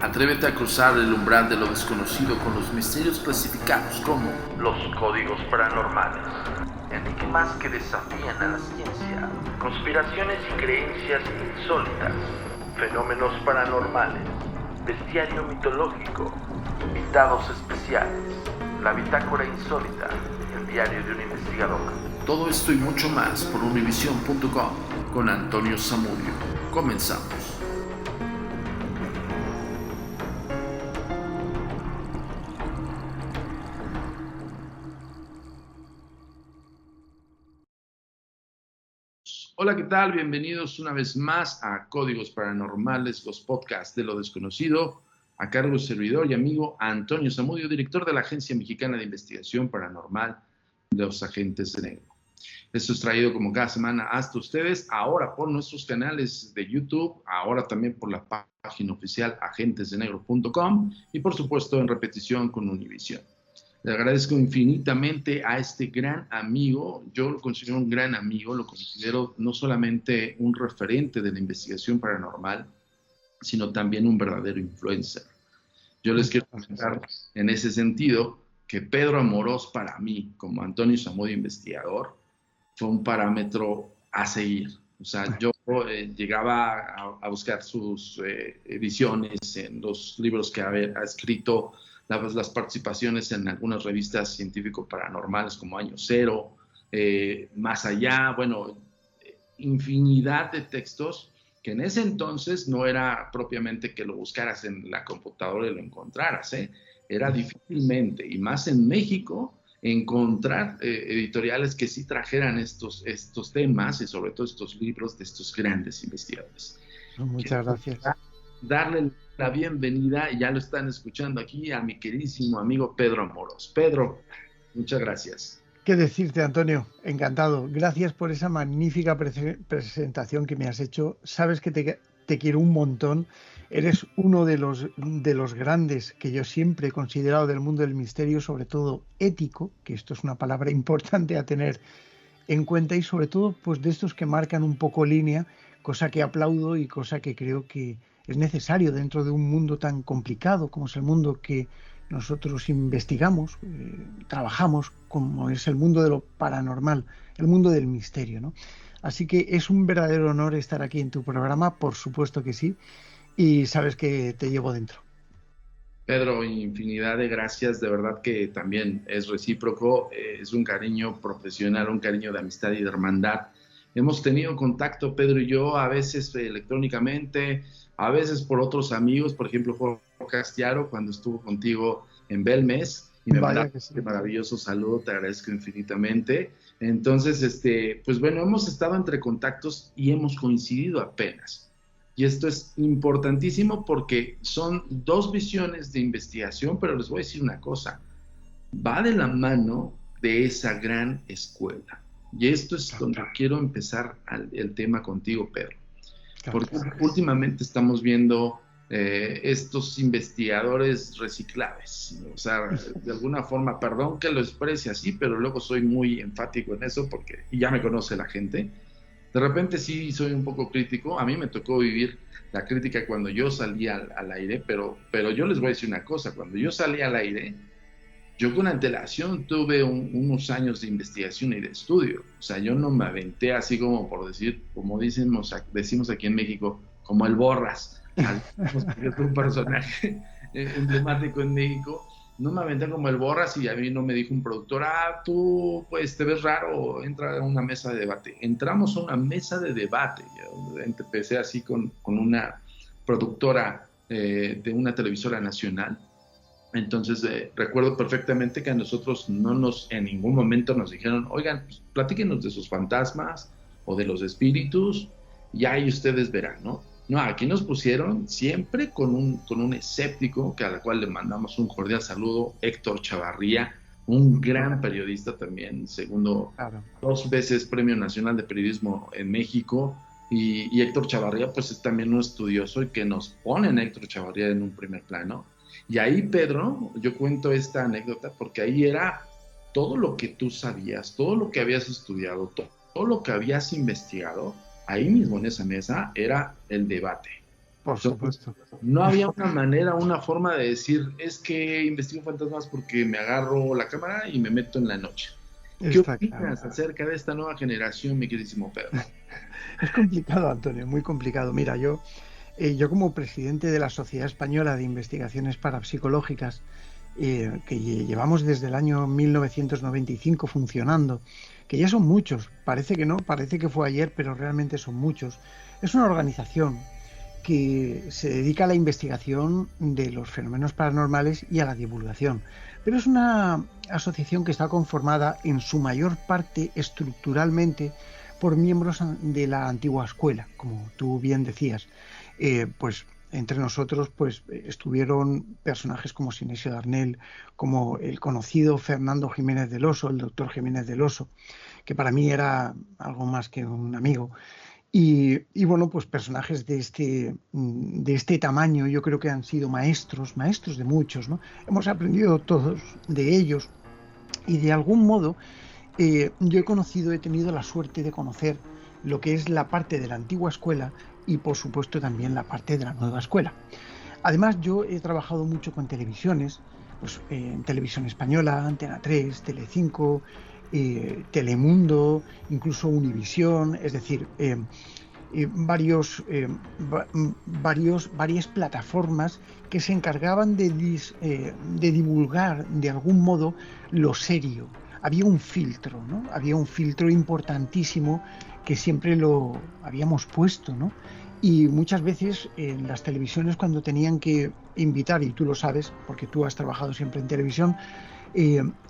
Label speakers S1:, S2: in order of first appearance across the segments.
S1: Atrévete a cruzar el umbral de lo desconocido con los misterios clasificados como los códigos paranormales, enigmas que desafían a la ciencia, conspiraciones y creencias insólitas, fenómenos paranormales, bestiario mitológico, invitados especiales, la bitácora insólita, el diario de un investigador. Todo esto y mucho más por Univision.com con Antonio Zamudio. Comenzamos. Hola, ¿qué tal? Bienvenidos una vez más a Códigos Paranormales, los podcasts de lo desconocido, a cargo del servidor y amigo Antonio Zamudio, director de la Agencia Mexicana de Investigación Paranormal de los Agentes de Negro. Esto es traído como cada semana hasta ustedes, ahora por nuestros canales de YouTube, ahora también por la página oficial agentesdenegro.com y por supuesto en repetición con Univision. Le agradezco infinitamente a este gran amigo. Yo lo considero un gran amigo, lo considero no solamente un referente de la investigación paranormal, sino también un verdadero influencer. Yo les quiero comentar en ese sentido que Pedro Amorós para mí, como Antonio Zamudio investigador, fue un parámetro a seguir. O sea, yo llegaba a buscar sus ediciones en los libros que ha escrito, las participaciones en algunas revistas científico-paranormales como Año Cero, Más Allá, bueno, infinidad de textos que en ese entonces no era propiamente que lo buscaras en la computadora y lo encontraras, era difícilmente, y más en México, encontrar editoriales que sí trajeran estos temas y sobre todo estos libros de estos grandes investigadores.
S2: Muchas gracias.
S1: Darle la bienvenida, y ya lo están escuchando aquí, a mi queridísimo amigo Pedro Amorós. Pedro, muchas gracias.
S2: ¿Qué decirte, Antonio? Encantado. Gracias por esa magnífica presentación que me has hecho. Sabes que te quiero un montón. Eres uno de los grandes que yo siempre he considerado del mundo del misterio, sobre todo ético, que esto es una palabra importante a tener en cuenta, y sobre todo pues de estos que marcan un poco línea, cosa que aplaudo y cosa que creo que es necesario dentro de un mundo tan complicado como es el mundo que nosotros investigamos, trabajamos, como es el mundo de lo paranormal, el mundo del misterio, ¿no? Así que es un verdadero honor estar aquí en tu programa, por supuesto que sí, y sabes que te llevo dentro.
S1: Pedro, infinidad de gracias, de verdad que también es recíproco, es un cariño profesional, un cariño de amistad y de hermandad. Hemos tenido contacto, Pedro y yo, a veces electrónicamente, a veces por otros amigos, por ejemplo, Jorge Castiaro, cuando estuvo contigo en Belmes, y me mandaste este maravilloso saludo, te agradezco infinitamente. Entonces, pues bueno, hemos estado entre contactos y hemos coincidido apenas. Y esto es importantísimo porque son dos visiones de investigación, pero les voy a decir una cosa, va de la mano de esa gran escuela. Y esto es donde quiero empezar el tema contigo, Pedro. Porque últimamente estamos viendo estos investigadores reciclables. O sea, de alguna forma, perdón que lo exprese así, pero luego soy muy enfático en eso porque ya me conoce la gente. De repente sí soy un poco crítico. A mí me tocó vivir la crítica cuando yo salí al aire, pero yo les voy a decir una cosa. Cuando yo salí al aire, yo con antelación tuve unos años de investigación y de estudio. O sea, yo no me aventé así como por decir, como decimos aquí en México, como el Borras. Es un personaje emblemático en México. No me aventé como el Borras y a mí no me dijo un productor, tú pues te ves raro, entra a una mesa de debate. Entramos a una mesa de debate. Yo empecé así con una productora de una televisora nacional. Entonces recuerdo perfectamente que a nosotros en ningún momento nos dijeron, oigan, pues, platíquenos de sus fantasmas o de los espíritus, y ahí ustedes verán, ¿no? No, aquí nos pusieron siempre con un escéptico, que a la cual le mandamos un cordial saludo, Héctor Chavarría, un gran periodista también, segundo, 2 veces Premio Nacional de Periodismo en México, y Héctor Chavarría pues es también un estudioso y que nos pone en Héctor Chavarría en un primer plano. Y ahí, Pedro, yo cuento esta anécdota porque ahí era todo lo que tú sabías, todo lo que habías estudiado, todo lo que habías investigado, ahí mismo en esa mesa era el debate.
S2: Por
S1: Entonces,
S2: supuesto.
S1: no había una manera, una forma de decir, es que investigo fantasmas porque me agarro la cámara y me meto en la noche. ¿Qué
S2: Está claro.
S1: opinas acerca de esta nueva generación, mi queridísimo Pedro?
S2: Es complicado, Antonio, muy complicado. Mira, yo como presidente de la Sociedad Española de Investigaciones Parapsicológicas, que llevamos desde el año 1995 funcionando, que ya son muchos, parece que no, parece que fue ayer, pero realmente son muchos. Es una organización que se dedica a la investigación de los fenómenos paranormales y a la divulgación. Pero es una asociación que está conformada en su mayor parte estructuralmente por miembros de la antigua escuela, como tú bien decías. Pues entre nosotros pues estuvieron personajes como Sinesio Darnell, como el conocido Fernando Jiménez del Oso, el doctor Jiménez del Oso, que para mí era algo más que un amigo. Y bueno, pues personajes de este tamaño yo creo que han sido maestros, maestros de muchos, ¿no? Hemos aprendido todos de ellos y de algún modo yo he conocido, he tenido la suerte de conocer lo que es la parte de la antigua escuela y por supuesto también la parte de la nueva escuela. Además yo he trabajado mucho con televisiones, pues en Televisión Española, Antena 3, Telecinco, Telemundo, incluso Univisión, es decir, varias plataformas que se encargaban de divulgar de algún modo lo serio. Había un filtro, ¿no? Había un filtro importantísimo que siempre lo habíamos puesto, ¿no? Y muchas veces en las televisiones cuando tenían que invitar, y tú lo sabes porque tú has trabajado siempre en televisión,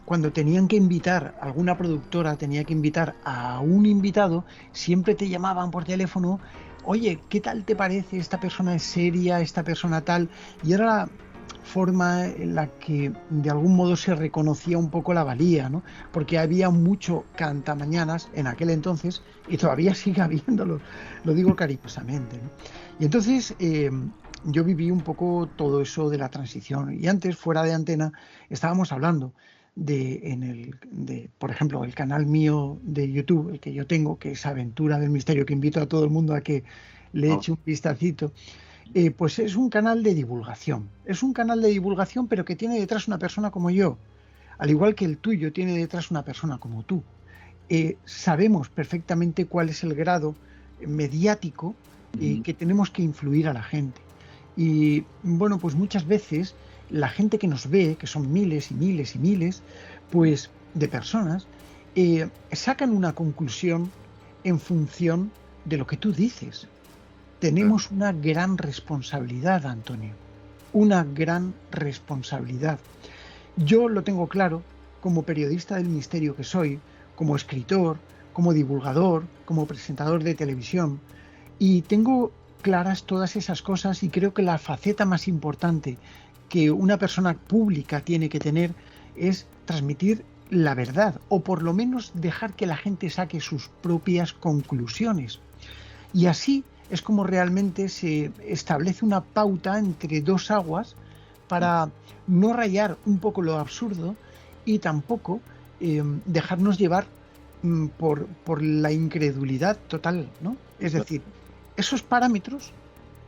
S2: cuando tenían que invitar, alguna productora tenía que invitar a un invitado, siempre te llamaban por teléfono, oye, ¿qué tal te parece? Esta persona es seria, esta persona tal, y era la forma en la que de algún modo se reconocía un poco la valía, ¿no? Porque había mucho cantamañanas en aquel entonces y todavía sigue habiéndolo, lo digo cariñosamente, ¿no? Y entonces yo viví un poco todo eso de la transición y antes, fuera de antena, estábamos hablando por ejemplo, el canal mío de YouTube, el que yo tengo, que es Aventura del Misterio, que invito a todo el mundo a que le
S1: Oh,
S2: eche un vistacito. Pues es un canal de divulgación. Es un canal de divulgación, pero que tiene detrás una persona como yo, al igual que el tuyo tiene detrás una persona como tú. Sabemos perfectamente cuál es el grado mediático
S1: ujú.
S2: que tenemos que influir a la gente. Y bueno, pues muchas veces la gente que nos ve, que son miles y miles y miles, pues de personas, sacan una conclusión en función de lo que tú dices. Tenemos una gran responsabilidad, Antonio, una gran responsabilidad. Yo lo tengo claro como periodista del misterio que soy, como escritor, como divulgador, como presentador de televisión, y tengo claras todas esas cosas y creo que la faceta más importante que una persona pública tiene que tener es transmitir la verdad o por lo menos dejar que la gente saque sus propias conclusiones. Y así es como realmente se establece una pauta entre dos aguas para no rayar un poco lo absurdo y tampoco dejarnos llevar por la incredulidad total, ¿no? Es decir, esos parámetros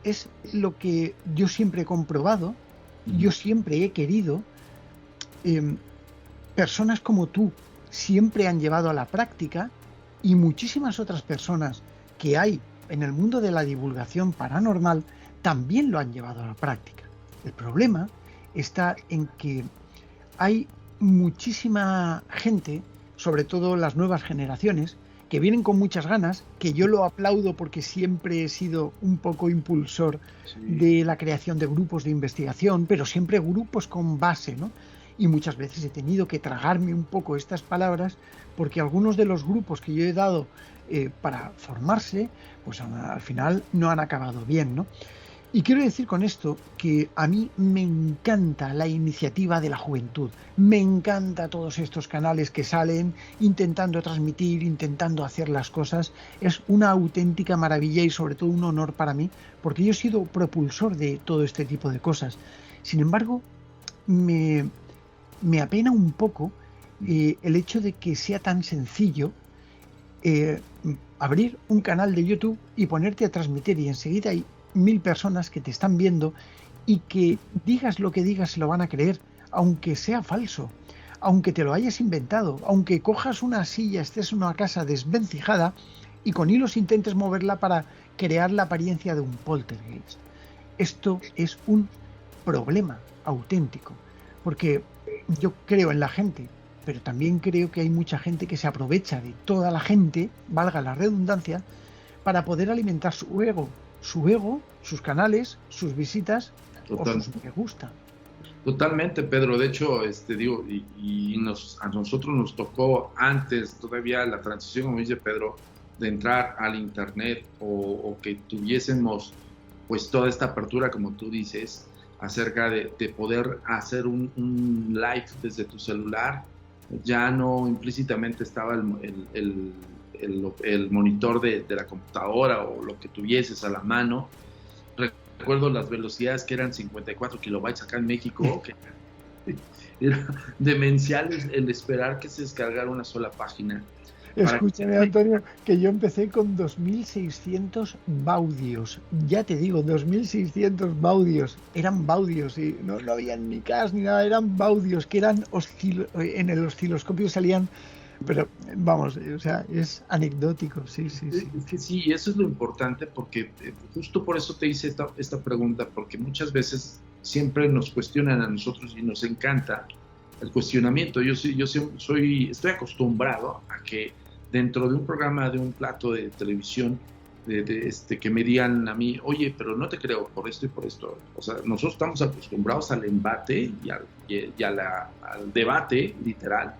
S2: es lo que yo siempre he comprobado, yo siempre he querido, eh, personas como tú siempre han llevado a la práctica y muchísimas otras personas que hay en el mundo de la divulgación paranormal también lo han llevado a la práctica. El problema está en que hay muchísima gente, sobre todo las nuevas generaciones, que vienen con muchas ganas, que yo lo aplaudo porque siempre he sido un poco impulsor
S1: Sí,
S2: de la creación de grupos de investigación, pero siempre grupos con base, ¿no? Y muchas veces he tenido que tragarme un poco estas palabras porque algunos de los grupos que yo he dado para formarse, pues al final no han acabado bien, ¿no? Y quiero decir con esto que a mí me encanta la iniciativa de la juventud, me encanta todos estos canales que salen intentando transmitir, intentando hacer las cosas. Es una auténtica maravilla y sobre todo un honor para mí, porque yo he sido propulsor de todo este tipo de cosas. Sin embargo, me, me apena un poco el hecho de que sea tan sencillo eh, abrir un canal de YouTube y ponerte a transmitir y enseguida 1000 personas que te están viendo y que digas lo que digas se lo van a creer, aunque sea falso, aunque te lo hayas inventado, aunque cojas una silla, estés en una casa desvencijada y con hilos intentes moverla para crear la apariencia de un poltergeist. Esto es un problema auténtico, porque yo creo en la gente, pero también creo que hay mucha gente que se aprovecha de toda la gente, valga la redundancia, para poder alimentar su ego, sus canales, sus visitas o
S1: Total,
S2: sus me gusta.
S1: totalmente, Pedro. De hecho, digo, a nosotros nos tocó antes, todavía la transición, como dice Pedro, de entrar al internet o que tuviésemos pues toda esta apertura, como tú dices, acerca de poder hacer un live desde tu celular. Ya no implícitamente estaba el monitor de la computadora o lo que tuvieses a la mano. Recuerdo las velocidades que eran 54 kilobytes acá en México, que era demencial el esperar que se descargara una sola página.
S2: Escúchame, Antonio, que yo empecé con 2600 baudios. Ya te digo, 2600 baudios. Eran baudios y no habían ni cas ni nada, eran baudios que eran en el osciloscopio salían. Pero vamos, o sea, es anecdótico, sí.
S1: Es que sí, eso es lo importante, porque justo por eso te hice esta pregunta, porque muchas veces siempre nos cuestionan a nosotros y nos encanta el cuestionamiento. Yo estoy acostumbrado a que dentro de un programa, de un plato de televisión, que me digan a mí, oye, pero no te creo por esto y por esto. O sea, nosotros estamos acostumbrados al embate y al debate literal,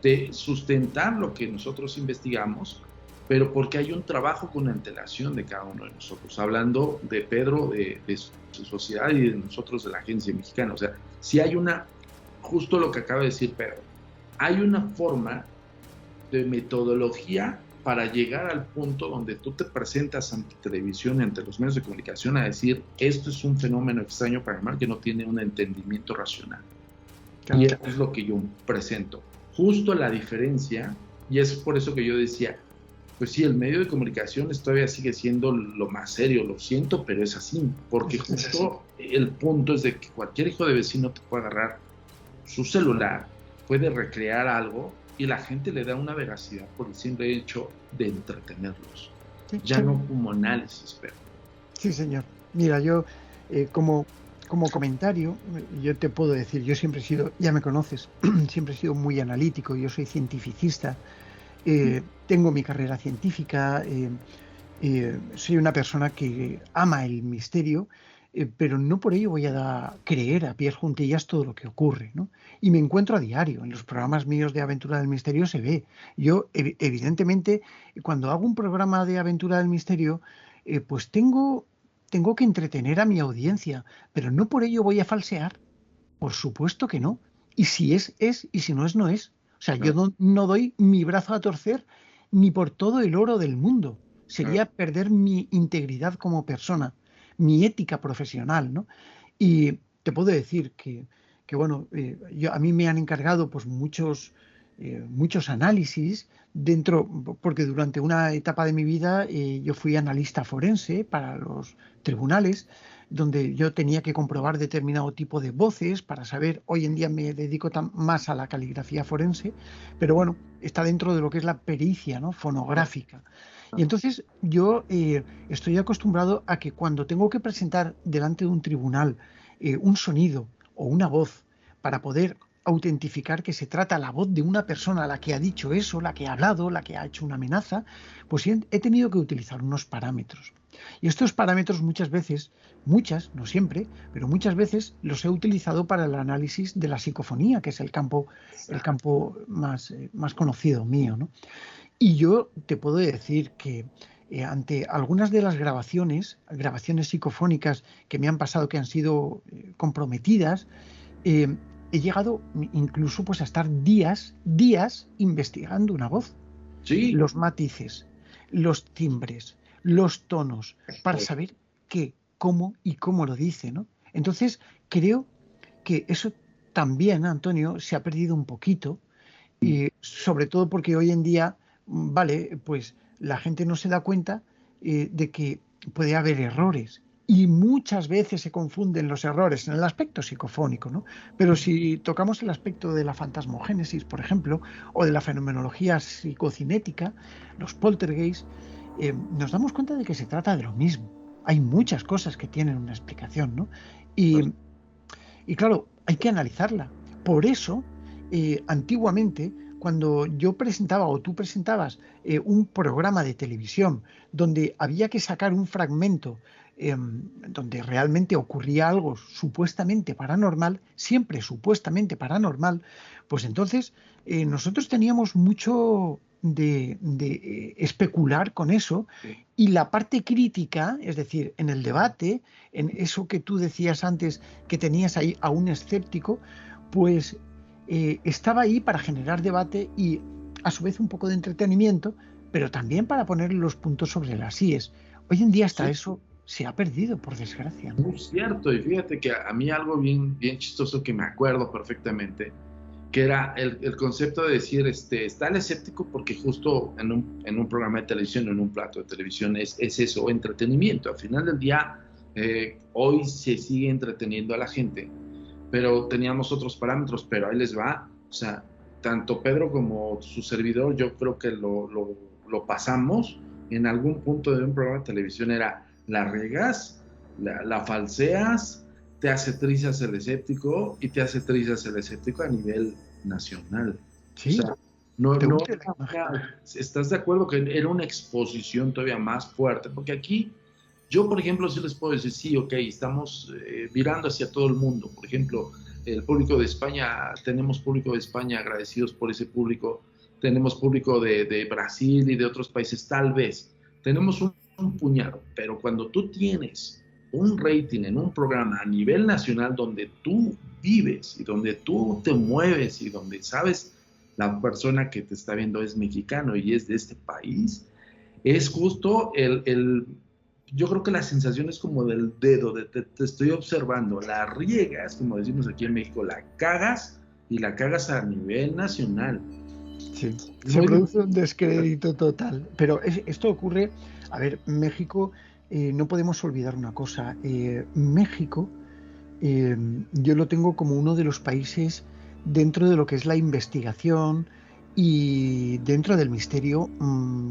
S1: de sustentar lo que nosotros investigamos, pero porque hay un trabajo con antelación de cada uno de nosotros, hablando de Pedro, de su sociedad y de nosotros de la agencia mexicana. O sea, si hay justo lo que acaba de decir Pedro, hay una forma de metodología para llegar al punto donde tú te presentas ante televisión y ante los medios de comunicación a decir, esto es un fenómeno extraño paranormal que no tiene un entendimiento racional. Claro. Y eso es lo que yo presento. Justo la diferencia, y es por eso que yo decía, pues sí, el medio de comunicación todavía sigue siendo lo más serio, lo siento, pero es así, porque justo el punto es de que cualquier hijo de vecino te puede agarrar su celular, puede recrear algo y la gente le da una veracidad por el simple hecho de entretenerlos, sí, ya sí. No como análisis, pero.
S2: Sí, señor. Mira, yo como comentario, yo te puedo decir, yo siempre he sido, ya me conoces, siempre he sido muy analítico, yo soy cientificista, tengo mi carrera científica, soy una persona que ama el misterio, pero no por ello voy a creer a pies juntillas todo lo que ocurre, ¿no? Y me encuentro a diario, en los programas míos de Aventura del Misterio se ve. Yo, evidentemente, cuando hago un programa de Aventura del Misterio, pues tengo que entretener a mi audiencia, pero no por ello voy a falsear. Por supuesto que no. Y si es, y si no es, no es. O sea, yo no doy mi brazo a torcer ni por todo el oro del mundo. Sería perder mi integridad como persona, mi ética profesional, ¿no? Y te puedo decir que bueno, a mí me han encargado pues muchos análisis dentro, porque durante una etapa de mi vida yo fui analista forense para los tribunales, donde yo tenía que comprobar determinado tipo de voces para saber, hoy en día me dedico más a la caligrafía forense, pero bueno, está dentro de lo que es la pericia, ¿no?, fonográfica. Y entonces yo estoy acostumbrado a que cuando tengo que presentar delante de un tribunal un sonido o una voz para poder autentificar que se trata la voz de una persona la que ha dicho eso, la que ha hablado, la que ha hecho una amenaza, pues he tenido que utilizar unos parámetros. Y estos parámetros no siempre, pero muchas veces los he utilizado para el análisis de la psicofonía, que es el campo más conocido mío, ¿no? Y yo te puedo decir que ante algunas de las grabaciones psicofónicas que me han pasado, que han sido comprometidas, he llegado incluso pues a estar días investigando una voz. Sí. Los matices, los timbres, los tonos, para saber qué, cómo y cómo lo dice, ¿no? Entonces, creo que eso también, Antonio, se ha perdido un poquito, sobre todo porque hoy en día, vale, pues la gente no se da cuenta de que puede haber errores, Y muchas veces se confunden los errores en el aspecto psicofónico, ¿no? Pero si tocamos el aspecto de la fantasmogénesis, por ejemplo, o de la fenomenología psicocinética, los poltergeists, nos damos cuenta de que se trata de lo mismo. Hay muchas cosas que tienen una explicación, ¿no? Y claro, hay que analizarla. Por eso, antiguamente, cuando yo presentaba o tú presentabas un programa de televisión donde había que sacar un fragmento donde realmente ocurría algo supuestamente paranormal, siempre supuestamente paranormal, pues entonces nosotros teníamos mucho de especular con eso, y la parte crítica, es decir, en el debate, en eso que tú decías antes, que tenías ahí a un escéptico, pues estaba ahí para generar debate y a su vez un poco de entretenimiento, pero también para poner los puntos sobre las íes. Hoy en día hasta eso se ha perdido, por desgracia, ¿no?
S1: Muy cierto, y fíjate que a mí algo bien, bien chistoso que me acuerdo perfectamente, que era el concepto de decir, está el escéptico porque justo en un programa de televisión, en un plato de televisión, es eso, entretenimiento. Al final del día, hoy se sigue entreteniendo a la gente, pero teníamos otros parámetros, pero ahí les va, o sea, tanto Pedro como su servidor, yo creo que lo pasamos en algún punto de un programa de televisión, era, la regas, la falseas, te hace trizas el escéptico y te hace trizas el escéptico a nivel nacional.
S2: Sí,
S1: O sea, no,
S2: te
S1: no,
S2: hunde la imagen.
S1: ¿estás de acuerdo que era una exposición todavía más fuerte? Porque aquí, yo por ejemplo, sí les puedo decir, sí, ok, estamos virando hacia todo el mundo. Por ejemplo, el público de España, tenemos público de España, agradecidos por ese público, tenemos público de Brasil y de otros países, tal vez. Tenemos un puñado, pero cuando tú tienes un rating en un programa a nivel nacional donde tú vives y donde tú te mueves y donde sabes la persona que te está viendo es mexicano y es de este país, es justo yo creo que la sensación es como del dedo, de te estoy observando, la riegas, como decimos aquí en México, la cagas y la cagas a nivel nacional.
S2: Sí, se produce un descrédito total. Pero esto ocurre, a ver, México, no podemos olvidar una cosa. México, yo lo tengo como uno de los países dentro de lo que es la investigación y dentro del misterio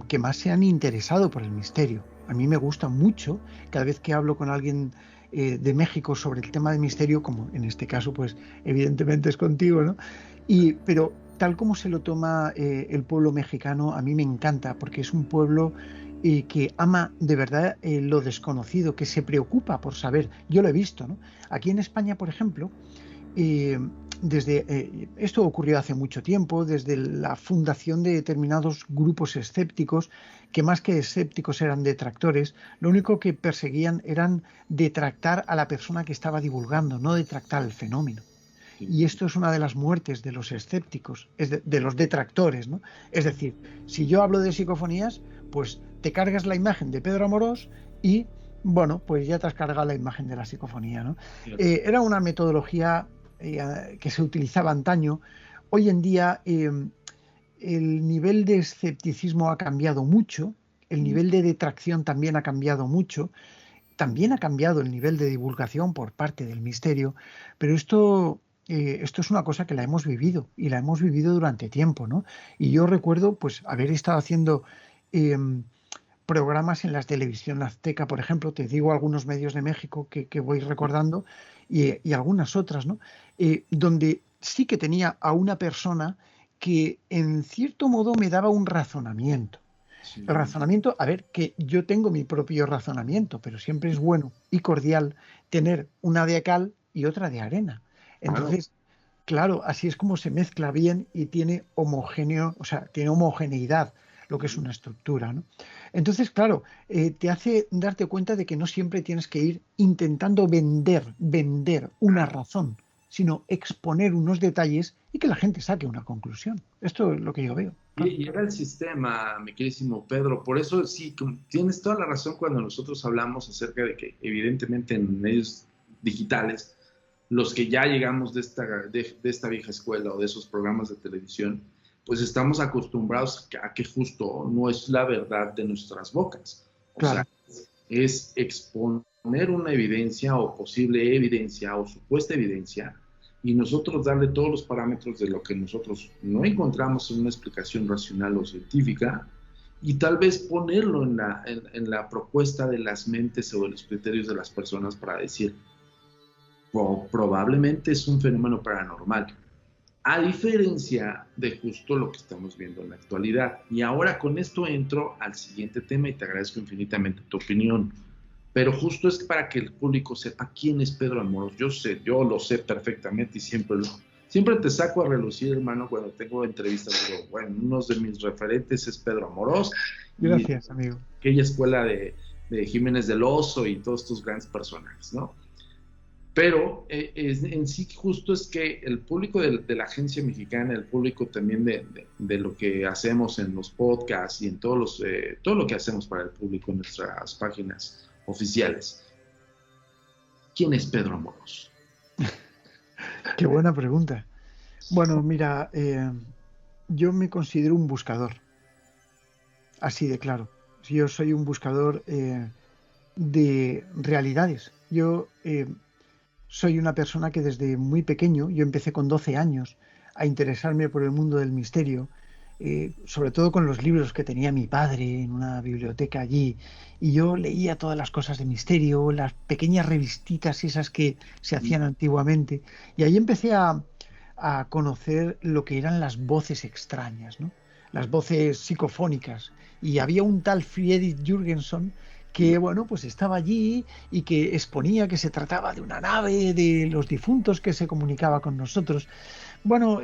S2: que más se han interesado por el misterio. A mí me gusta mucho, cada vez que hablo con alguien de México sobre el tema del misterio, como en este caso, pues evidentemente es contigo, ¿no? Pero tal como se lo toma el pueblo mexicano, a mí me encanta, porque es un pueblo que ama de verdad lo desconocido, que se preocupa por saber. Yo lo he visto, ¿no? Aquí en España, por ejemplo, eh, esto ocurrió hace mucho tiempo, desde la fundación de determinados grupos escépticos, que más que escépticos eran detractores, lo único que perseguían eran detractar a la persona que estaba divulgando, no detractar el fenómeno. Y esto es una de las muertes de los escépticos, de los detractores, ¿no? Es decir, si yo hablo de psicofonías, pues te cargas la imagen de Pedro Amorós y, bueno, pues ya te has cargado la imagen de la psicofonía, ¿no? Era una metodología que se utilizaba antaño. Hoy en día el nivel de escepticismo ha cambiado mucho, el nivel de detracción también ha cambiado mucho, también ha cambiado el nivel de divulgación por parte del misterio, pero esto es una cosa que la hemos vivido y la hemos vivido durante tiempo, ¿no? Y yo recuerdo pues haber estado haciendo eh, programas en la televisión azteca, por ejemplo, te digo algunos medios de México que voy recordando y algunas otras, ¿no? Donde sí que tenía a una persona que en cierto modo me daba un razonamiento.
S1: Sí.
S2: El razonamiento, a ver, que yo tengo mi propio razonamiento, pero siempre es bueno y cordial tener una de cal y otra de arena. Entonces, claro, así es como se mezcla bien y tiene homogéneo, o sea, tiene homogeneidad, lo que es una estructura, ¿no? Entonces, claro, te hace darte cuenta de que no siempre tienes que ir intentando vender una razón, sino exponer unos detalles y que la gente saque una conclusión. Esto es lo que yo veo. Claro.
S1: Y era el sistema, mi queridísimo Pedro. Por eso sí, tienes toda la razón cuando nosotros hablamos acerca de que evidentemente en medios digitales, los que ya llegamos de esta vieja escuela o de esos programas de televisión, pues estamos acostumbrados a que justo no es la verdad de nuestras bocas. O
S2: Claro.
S1: sea, es exponer poner una evidencia o posible evidencia o supuesta evidencia y nosotros darle todos los parámetros de lo que nosotros no encontramos en una explicación racional o científica y tal vez ponerlo en la propuesta de las mentes o de los criterios de las personas para decir, probablemente es un fenómeno paranormal, a diferencia de justo lo que estamos viendo en la actualidad. Y ahora con esto entro al siguiente tema y te agradezco infinitamente tu opinión, pero justo es para que el público sepa quién es Pedro Amorós. Yo lo sé perfectamente y siempre te saco a relucir, hermano, cuando tengo entrevistas. Digo, bueno, uno de mis referentes es Pedro Amorós.
S2: Gracias, amigo.
S1: Aquella escuela de Jiménez del Oso y todos estos grandes personajes, ¿no? Pero en sí justo es que el público de la agencia mexicana, el público también de lo que hacemos en los podcasts y en todo lo que hacemos para el público en nuestras páginas oficiales. ¿Quién es Pedro Amorós?
S2: Qué buena pregunta. Bueno, mira, yo me considero un buscador, así de claro. Yo soy un buscador de realidades. Yo soy una persona que desde muy pequeño, yo empecé con 12 años a interesarme por el mundo del misterio, sobre todo con los libros que tenía mi padre en una biblioteca allí, y yo leía todas las cosas de misterio, las pequeñas revistitas esas que se hacían antiguamente, y ahí empecé a conocer lo que eran las voces extrañas, ¿no? Las voces psicofónicas, y había un tal Friedrich Jürgenson que, bueno, pues estaba allí y que exponía que se trataba de una nave de los difuntos que se comunicaba con nosotros. Bueno,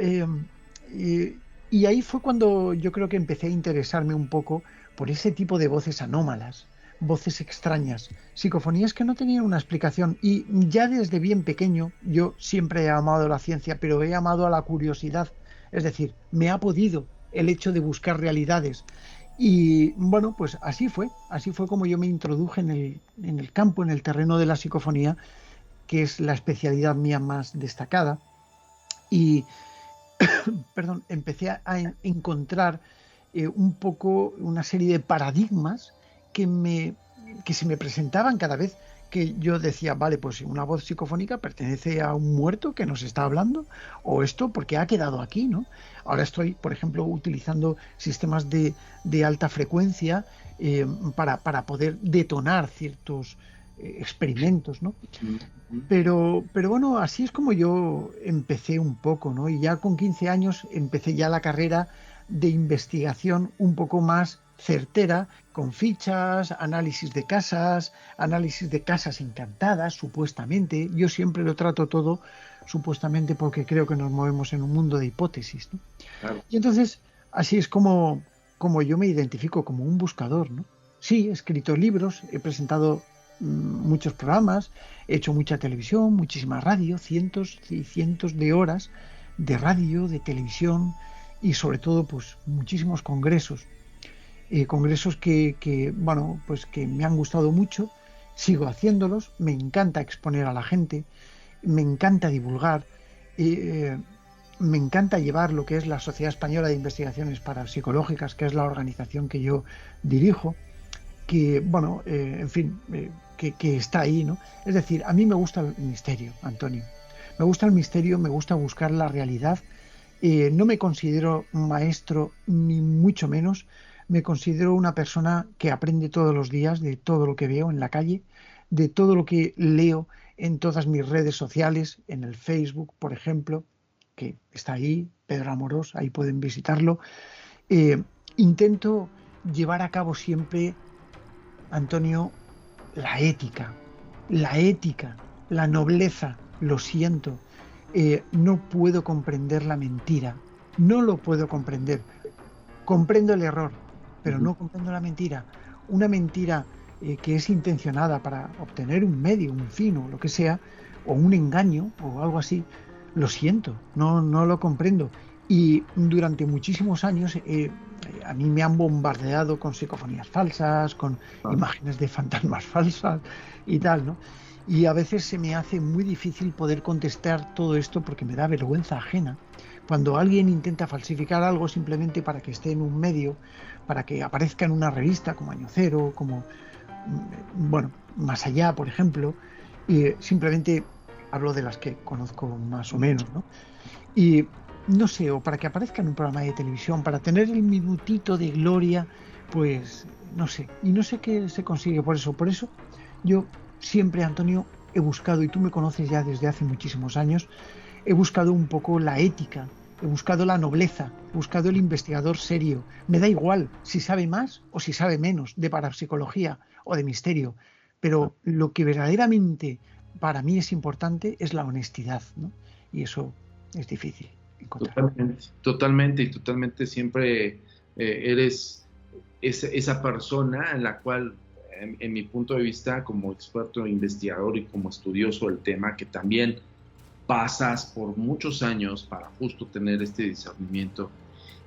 S2: y ahí fue cuando yo creo que empecé a interesarme un poco por ese tipo de voces anómalas, voces extrañas, psicofonías que no tenían una explicación. Y ya desde bien pequeño yo siempre he amado la ciencia, pero he amado a la curiosidad. Es decir, me ha podido el hecho de buscar realidades. Y bueno, pues así fue como yo me introduje en el campo, en el terreno de la psicofonía, que es la especialidad mía más destacada. Y, perdón, empecé a encontrar un poco una serie de paradigmas que se me presentaban cada vez que yo decía, vale, pues una voz psicofónica pertenece a un muerto que nos está hablando, o esto porque ha quedado aquí, ¿no? Ahora estoy, por ejemplo, utilizando sistemas de alta frecuencia para poder detonar ciertos experimentos, ¿no? Pero bueno, así es como yo empecé un poco, ¿no? Y ya con 15 años empecé ya la carrera de investigación un poco más certera, con fichas, análisis de casas encantadas, supuestamente. Yo siempre lo trato todo supuestamente porque creo que nos movemos en un mundo de hipótesis, ¿no? Claro. Y entonces, así es como yo me identifico como un buscador, ¿no? Sí, he escrito libros, he presentado muchos programas, he hecho mucha televisión, muchísima radio, cientos y cientos de horas de radio, de televisión y sobre todo pues muchísimos congresos. Congresos que bueno, pues que me han gustado mucho, sigo haciéndolos, me encanta exponer a la gente, me encanta divulgar, me encanta llevar lo que es la Sociedad Española de Investigaciones Parapsicológicas, que es la organización que yo dirijo, que bueno, en fin, que está ahí, ¿no? Es decir, a mí me gusta el misterio, Antonio, me gusta el misterio, me gusta buscar la realidad, no me considero un maestro ni mucho menos. Me considero una persona que aprende todos los días de todo lo que veo en la calle, de todo lo que leo en todas mis redes sociales, en el Facebook, por ejemplo, que está ahí, Pedro Amorós, ahí pueden visitarlo. Intento llevar a cabo siempre, Antonio, la ética, la nobleza, lo siento. No puedo comprender la mentira, no lo puedo comprender. Comprendo el error, pero no comprendo la mentira. Una mentira que es intencionada para obtener un medio, un fin o lo que sea, o un engaño o algo así, lo siento, no lo comprendo. Y durante muchísimos años a mí me han bombardeado con psicofonías falsas, con imágenes de fantasmas falsas y tal, ¿no? Y a veces se me hace muy difícil poder contestar todo esto porque me da vergüenza ajena. Cuando alguien intenta falsificar algo simplemente para que esté en un medio, para que aparezca en una revista como Año Cero, como... Bueno, más allá, por ejemplo, y simplemente hablo de las que conozco más o menos, ¿no? Y no sé, o para que aparezca en un programa de televisión, para tener el minutito de gloria, pues no sé, y no sé qué se consigue por eso. Por eso yo siempre, Antonio, he buscado, y tú me conoces ya desde hace muchísimos años, he buscado un poco la ética, he buscado la nobleza, he buscado el investigador serio. Me da igual si sabe más o si sabe menos de parapsicología o de misterio, pero lo que verdaderamente para mí es importante es la honestidad, ¿no? Y eso es difícil encontrar.
S1: Totalmente y totalmente siempre eres esa persona en la cual, en mi punto de vista, como experto investigador y como estudioso del tema, que también pasas por muchos años para justo tener este discernimiento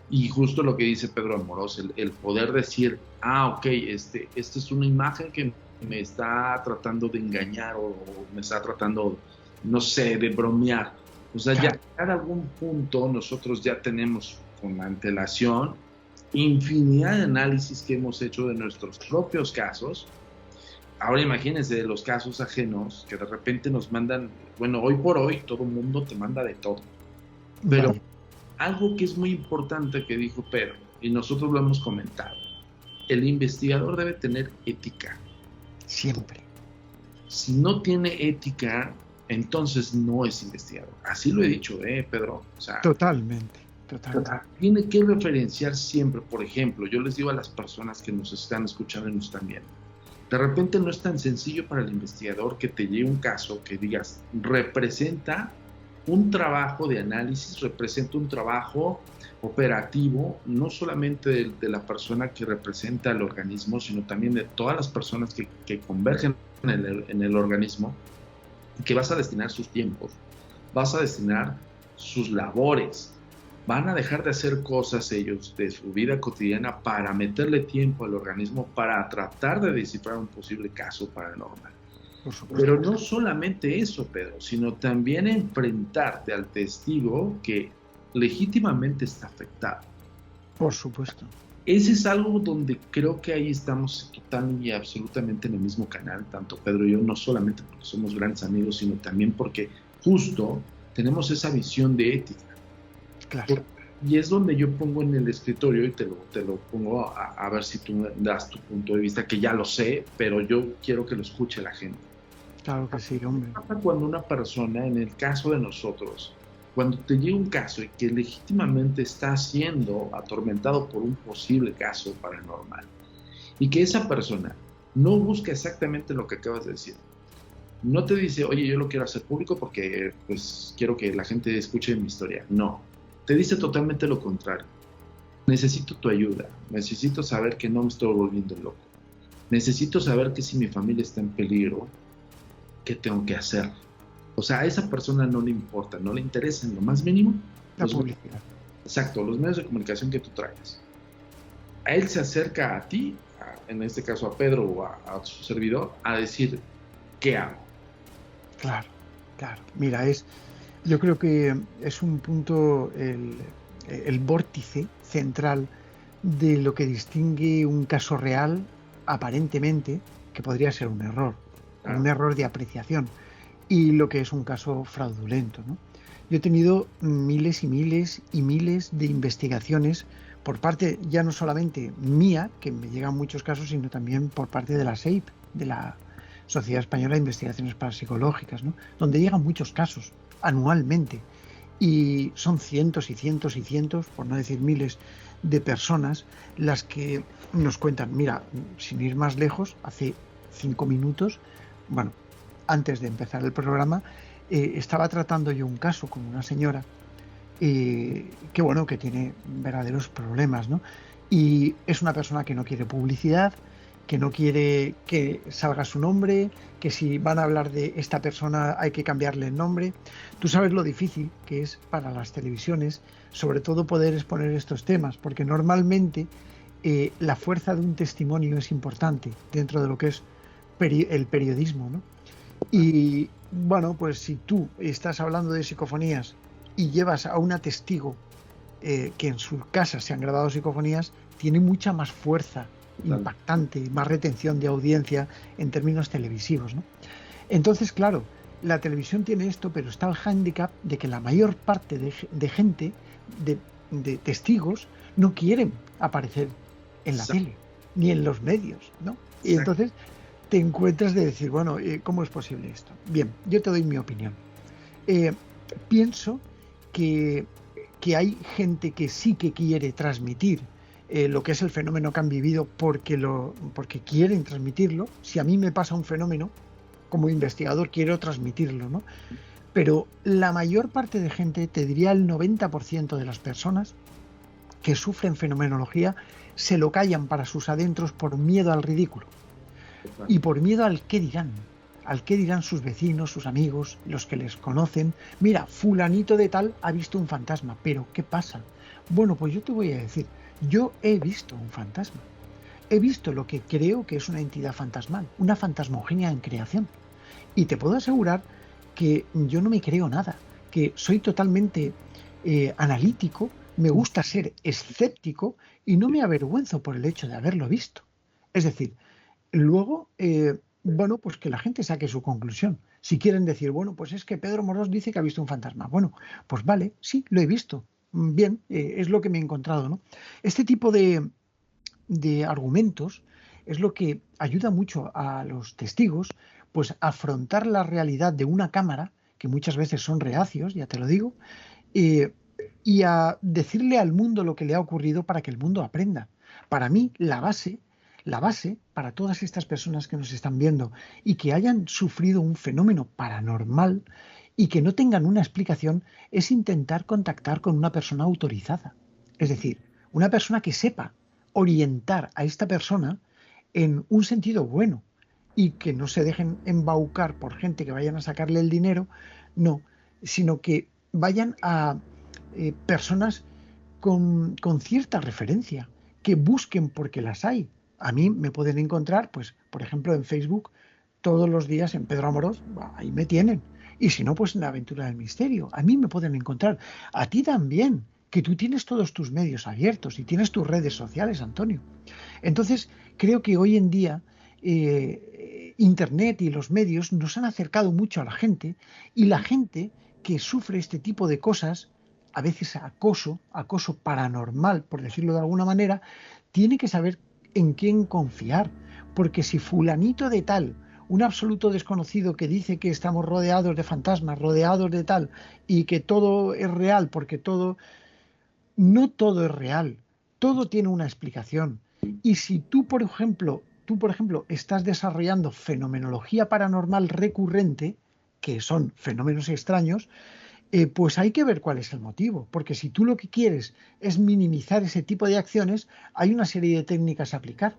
S1: y justo lo que dice Pedro Amorós, el poder decir, ok, esta es una imagen que me está tratando de engañar o me está tratando, no sé, de bromear. O sea, ya a algún punto nosotros ya tenemos con la antelación infinidad de análisis que hemos hecho de nuestros propios casos. Ahora imagínense de los casos ajenos que de repente nos mandan, bueno, hoy por hoy todo el mundo te manda de todo. Pero vale, algo que es muy importante que dijo Pedro, y nosotros lo hemos comentado, el investigador debe tener ética.
S2: Siempre.
S1: Si no tiene ética, entonces no es investigador. Así lo he dicho, Pedro. O sea,
S2: totalmente.
S1: Tiene que referenciar siempre, por ejemplo, yo les digo a las personas que nos están escuchando y nos están viendo, de repente no es tan sencillo para el investigador que te llegue un caso que digas, representa un trabajo de análisis, representa un trabajo operativo, no solamente de la persona que representa el organismo, sino también de todas las personas que convergen en el organismo, que vas a destinar sus tiempos, vas a destinar sus labores, van a dejar de hacer cosas ellos de su vida cotidiana para meterle tiempo al organismo para tratar de descifrar un posible caso paranormal. Pero no solamente eso, Pedro, sino también enfrentarte al testigo que legítimamente está afectado.
S2: Por supuesto.
S1: Ese es algo donde creo que ahí estamos total y absolutamente en el mismo canal, tanto Pedro y yo, no solamente porque somos grandes amigos, sino también porque justo tenemos esa visión de ética.
S2: Claro.
S1: Y es donde yo pongo en el escritorio y te lo pongo a ver si tú das tu punto de vista, que ya lo sé, pero yo quiero que lo escuche la gente.
S2: Claro que sí, hombre.
S1: Cuando una persona, en el caso de nosotros, cuando te llega un caso y que legítimamente está siendo atormentado por un posible caso paranormal, y que esa persona no busca exactamente lo que acabas de decir, no te dice, oye, yo lo quiero hacer público porque pues quiero que la gente escuche mi historia. No, te dice totalmente lo contrario. Necesito tu ayuda, necesito saber que no me estoy volviendo loco, necesito saber que si mi familia está en peligro, ¿qué tengo que hacer? O sea, a esa persona no le importa, no le interesa en lo más mínimo
S2: la publicidad.
S1: Exacto, los medios de comunicación que tú traigas. A él se acerca a ti, en este caso a Pedro o a su servidor, a decir, ¿qué hago?
S2: Claro. Mira, yo creo que es un punto, el vórtice central de lo que distingue un caso real, aparentemente, que podría ser un error, un error de apreciación, y lo que es un caso fraudulento, ¿no? Yo he tenido miles y miles y miles de investigaciones por parte, ya no solamente mía, que me llegan muchos casos, sino también por parte de la SEIP, de la Sociedad Española de Investigaciones Parapsicológicas, ¿no? Donde llegan muchos casos anualmente y son cientos y cientos y cientos, por no decir miles, de personas las que nos cuentan. Mira, sin ir más lejos, hace 5 minutos, bueno, antes de empezar el programa, estaba tratando yo un caso con una señora que tiene verdaderos problemas, ¿no? Y es una persona que no quiere publicidad, que no quiere que salga su nombre, que si van a hablar de esta persona hay que cambiarle el nombre. Tú sabes lo difícil que es para las televisiones, sobre todo poder exponer estos temas, porque normalmente la fuerza de un testimonio es importante dentro de lo que es el periodismo, ¿no? Y bueno, pues si tú estás hablando de psicofonías y llevas a una testigo que en su casa se han grabado psicofonías, tiene mucha más fuerza impactante, más retención de audiencia en términos televisivos, ¿no? Entonces, claro, la televisión tiene esto, pero está el hándicap de que la mayor parte de gente, de, de testigos, no quieren aparecer en la tele, ni en los medios, ¿no? Y entonces te encuentras de decir, bueno, ¿cómo es posible esto? Bien, yo te doy mi opinión. Pienso que hay gente que sí que quiere transmitir lo que es el fenómeno que han vivido porque quieren transmitirlo. Si a mí me pasa un fenómeno, como investigador quiero transmitirlo, ¿no? Pero la mayor parte de gente, te diría el 90% de las personas que sufren fenomenología, se lo callan para sus adentros por miedo al ridículo y por miedo al qué dirán sus vecinos, sus amigos, los que les conocen. Mira, fulanito de tal ha visto un fantasma, pero ¿qué pasa? Bueno, pues yo te voy a decir, yo he visto un fantasma. He visto lo que creo que es una entidad fantasmal, una fantasmogenia en creación. Y te puedo asegurar que yo no me creo nada, que soy totalmente analítico, me gusta ser escéptico y no me avergüenzo por el hecho de haberlo visto. Es decir, luego, bueno, pues que la gente saque su conclusión. Si quieren decir, bueno, pues es que Pedro Morós dice que ha visto un fantasma. Bueno, pues vale, sí, lo he visto. Bien, es lo que me he encontrado, ¿no? Este tipo de argumentos es lo que ayuda mucho a los testigos pues a afrontar la realidad de una cámara, que muchas veces son reacios, ya te lo digo, y a decirle al mundo lo que le ha ocurrido para que el mundo aprenda. Para mí, la base para todas estas personas que nos están viendo y que hayan sufrido un fenómeno paranormal y que no tengan una explicación, es intentar contactar con una persona autorizada. Es decir, una persona que sepa orientar a esta persona en un sentido bueno y que no se dejen embaucar por gente que vayan a sacarle el dinero, no, sino que vayan a personas con cierta referencia, que busquen porque las hay. A mí me pueden encontrar, pues, por ejemplo, en Facebook, todos los días en Pedro Amorós, ahí me tienen. Y si no, pues en la Aventura del Misterio. A mí me pueden encontrar. A ti también, que tú tienes todos tus medios abiertos y tienes tus redes sociales, Antonio. Entonces, creo que hoy en día Internet y los medios nos han acercado mucho a la gente y la gente que sufre este tipo de cosas, a veces acoso paranormal, por decirlo de alguna manera, tiene que saber en quién confiar, porque si fulanito de tal, un absoluto desconocido que dice que estamos rodeados de fantasmas, rodeados de tal, y que todo es real, porque no todo es real, todo tiene una explicación. Y si tú, por ejemplo, estás desarrollando fenomenología paranormal recurrente, que son fenómenos extraños, pues hay que ver cuál es el motivo, porque si tú lo que quieres es minimizar ese tipo de acciones, hay una serie de técnicas a aplicar.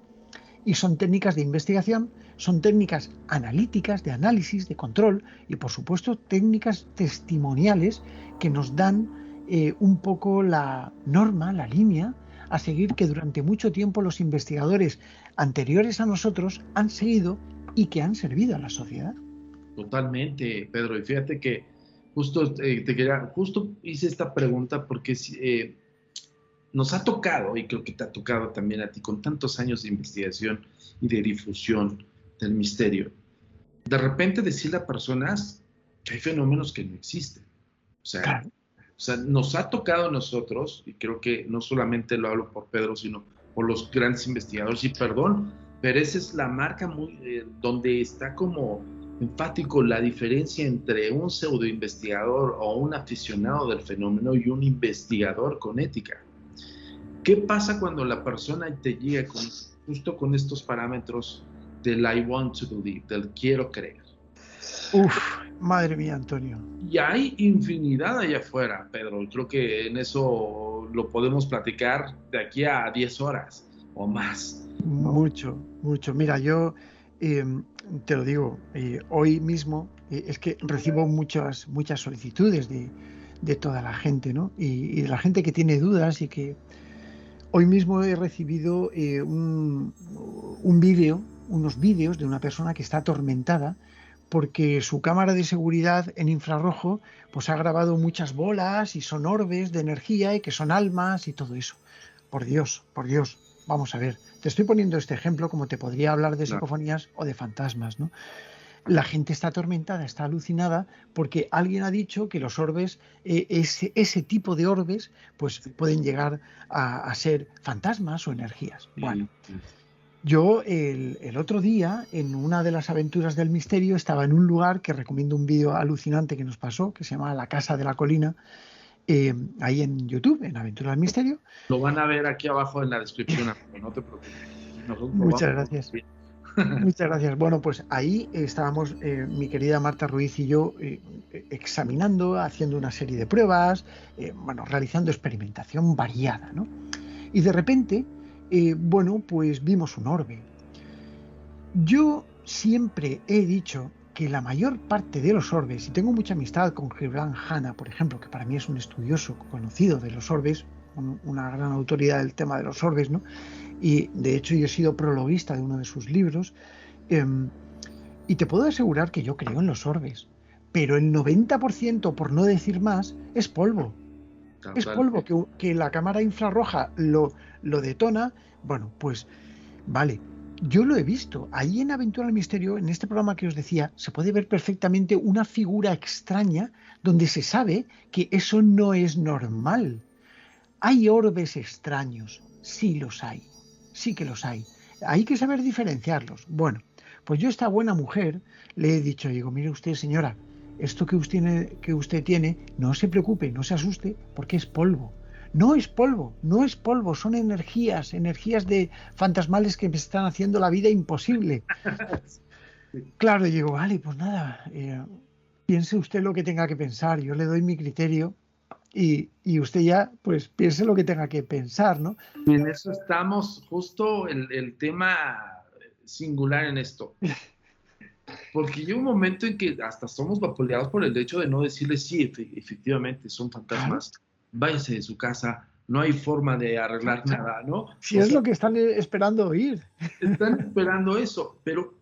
S2: Y son técnicas de investigación, son técnicas analíticas, de análisis, de control y, por supuesto, técnicas testimoniales que nos dan un poco la norma, la línea a seguir que durante mucho tiempo los investigadores anteriores a nosotros han seguido y que han servido a la sociedad.
S1: Totalmente, Pedro. Y fíjate que justo justo hice esta pregunta porque nos ha tocado, y creo que te ha tocado también a ti, con tantos años de investigación y de difusión del misterio, de repente decirle a personas que hay fenómenos que no existen.
S2: Claro.
S1: O sea, nos ha tocado a nosotros, y creo que no solamente lo hablo por Pedro, sino por los grandes investigadores, y perdón, pero esa es la marca donde está como enfático la diferencia entre un pseudoinvestigador o un aficionado del fenómeno y un investigador con ética. ¿Qué pasa cuando la persona te llega justo con estos parámetros del I want to believe, del quiero creer?
S2: Uf, madre mía, Antonio.
S1: Y hay infinidad allá afuera, Pedro. Creo que en eso lo podemos platicar de aquí a 10 horas o más, ¿no?
S2: Mucho, mucho. Mira, yo te lo digo, hoy mismo es que recibo muchas solicitudes de toda la gente, ¿no? Y de la gente que tiene dudas y que hoy mismo he recibido unos vídeos de una persona que está atormentada porque su cámara de seguridad en infrarrojo pues ha grabado muchas bolas y son orbes de energía y que son almas y todo eso. Por Dios, por Dios. vamos a ver, te estoy poniendo este ejemplo como te podría hablar de psicofonías o de fantasmas, ¿no? La gente está atormentada, está alucinada porque alguien ha dicho que los orbes, ese tipo de orbes, pues pueden llegar a ser fantasmas o energías. Bueno, yo el otro día, en una de las aventuras del misterio, estaba en un lugar que recomiendo, un vídeo alucinante que nos pasó, que se llama La Casa de la Colina, ahí en YouTube, en Aventuras del Misterio.
S1: Lo van a ver aquí abajo en la descripción, no te preocupes.
S2: Muchas gracias. Muchas gracias. Bueno, pues ahí estábamos mi querida Marta Ruiz y yo examinando, haciendo una serie de pruebas, bueno, realizando experimentación variada, ¿no? Y de repente, bueno, pues vimos un orbe. Yo siempre he dicho que la mayor parte de los orbes, y tengo mucha amistad con Gibran Hanna, por ejemplo, que para mí es un estudioso conocido de los orbes, una gran autoridad del tema de los orbes, ¿no? Y de hecho yo he sido prologuista de uno de sus libros, y te puedo asegurar que yo creo en los orbes, pero el 90%, por no decir más, es polvo. Total. Es polvo que la cámara infrarroja lo detona. Bueno, pues vale, yo lo he visto. Ahí en Aventura del Misterio, en este programa que os decía, se puede ver perfectamente una figura extraña donde se sabe que eso no es normal. ¿Hay orbes extraños? Sí los hay. Sí que los hay. Hay que saber diferenciarlos. Bueno, pues yo a esta buena mujer le he dicho, digo, mire usted, señora, esto que usted tiene, no se preocupe, no se asuste, porque es polvo. No es polvo, no es polvo, son energías de fantasmales que me están haciendo la vida imposible. Claro, digo, vale, pues nada, piense usted lo que tenga que pensar, yo le doy mi criterio. Y usted ya, pues, piense lo que tenga que pensar, ¿no?
S1: Y en eso estamos, justo el tema singular en esto. Porque llega un momento en que hasta somos vapuleados por el hecho de no decirle, sí, efectivamente, son fantasmas, claro. Váyase de su casa, no hay forma de arreglar nada, ¿no?
S2: Si es lo que están esperando oír.
S1: Están esperando eso, pero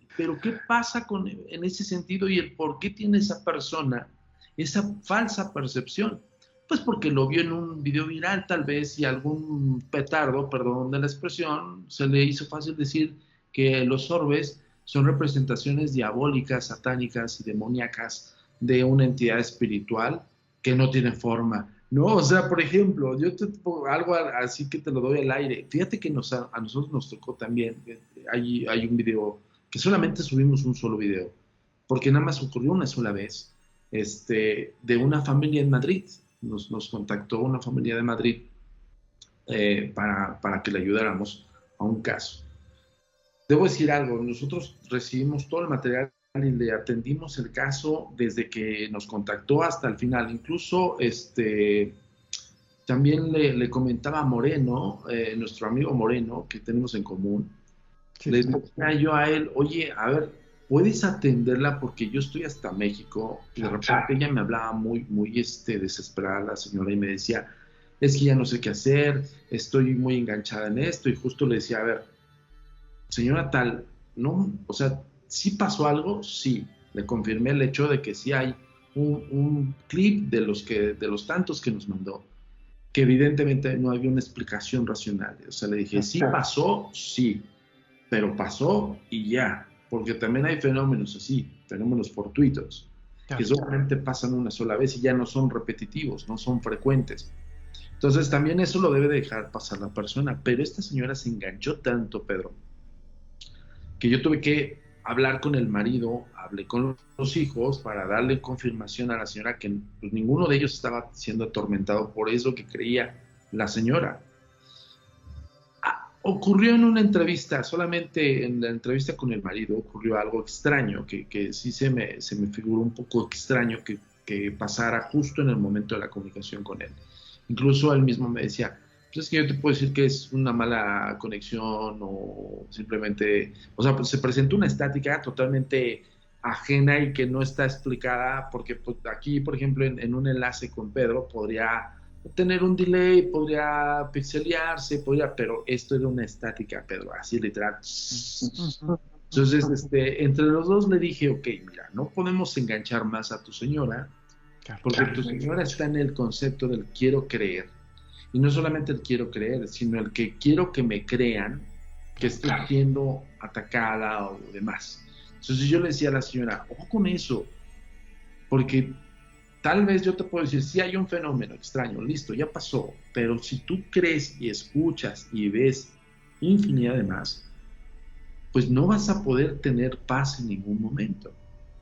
S1: ¿qué pasa en ese sentido y el por qué tiene esa persona esa falsa percepción? Pues porque lo vio en un video viral tal vez y algún petardo, perdón de la expresión, se le hizo fácil decir que los orbes son representaciones diabólicas, satánicas y demoníacas de una entidad espiritual que no tiene forma, ¿no? O sea, por ejemplo, yo te pongo algo así que te lo doy al aire. Fíjate que a nosotros nos tocó también, hay un video, que solamente subimos un solo video, porque nada más ocurrió una sola vez, de una familia en Madrid. Nos contactó una familia de Madrid para que le ayudáramos a un caso. Debo decir algo, nosotros recibimos todo el material y le atendimos el caso desde que nos contactó hasta el final. Incluso también le comentaba a Moreno, nuestro amigo Moreno, que tenemos en común, sí, le decía yo a él, oye, a ver, ¿puedes atenderla? Porque yo estoy hasta México. Y de repente ella me hablaba muy desesperada, la señora, y me decía, es que ya no sé qué hacer, estoy muy enganchada en esto. Y justo le decía, a ver, señora tal, no, o sea, ¿sí pasó algo? Sí. Le confirmé el hecho de que sí hay un clip de los tantos que nos mandó, que evidentemente no había una explicación racional. O sea, le dije, ¿sí pasó? Sí. Pero pasó y ya. Porque también hay fenómenos así, fenómenos fortuitos, que solamente pasan una sola vez y ya no son repetitivos, no son frecuentes. Entonces también eso lo debe dejar pasar la persona. Pero esta señora se enganchó tanto, Pedro, que yo tuve que hablar con el marido, hablé con los hijos para darle confirmación a la señora que pues, ninguno de ellos estaba siendo atormentado por eso que creía la señora. Ocurrió en una entrevista, solamente en la entrevista con el marido ocurrió algo extraño, que sí se me figuró un poco extraño que pasara justo en el momento de la comunicación con él. Incluso él mismo me decía, pues es que yo te puedo decir que es una mala conexión o simplemente, o sea, pues se presentó una estática totalmente ajena y que no está explicada, porque pues, aquí, por ejemplo, en un enlace con Pedro podría tener un delay, podría pixelearse, pero esto era una estática, Pedro, así literal. Entonces, entre los dos le dije, ok, mira, no podemos enganchar más a tu señora, porque tu señora está en el concepto del quiero creer, Y no solamente el quiero creer, sino el que quiero que me crean que estoy siendo atacada o demás. Entonces yo le decía a la señora, ojo con eso, porque tal vez yo te puedo decir, sí hay un fenómeno extraño, listo, ya pasó, pero si tú crees y escuchas y ves infinidad de más, pues no vas a poder tener paz en ningún momento.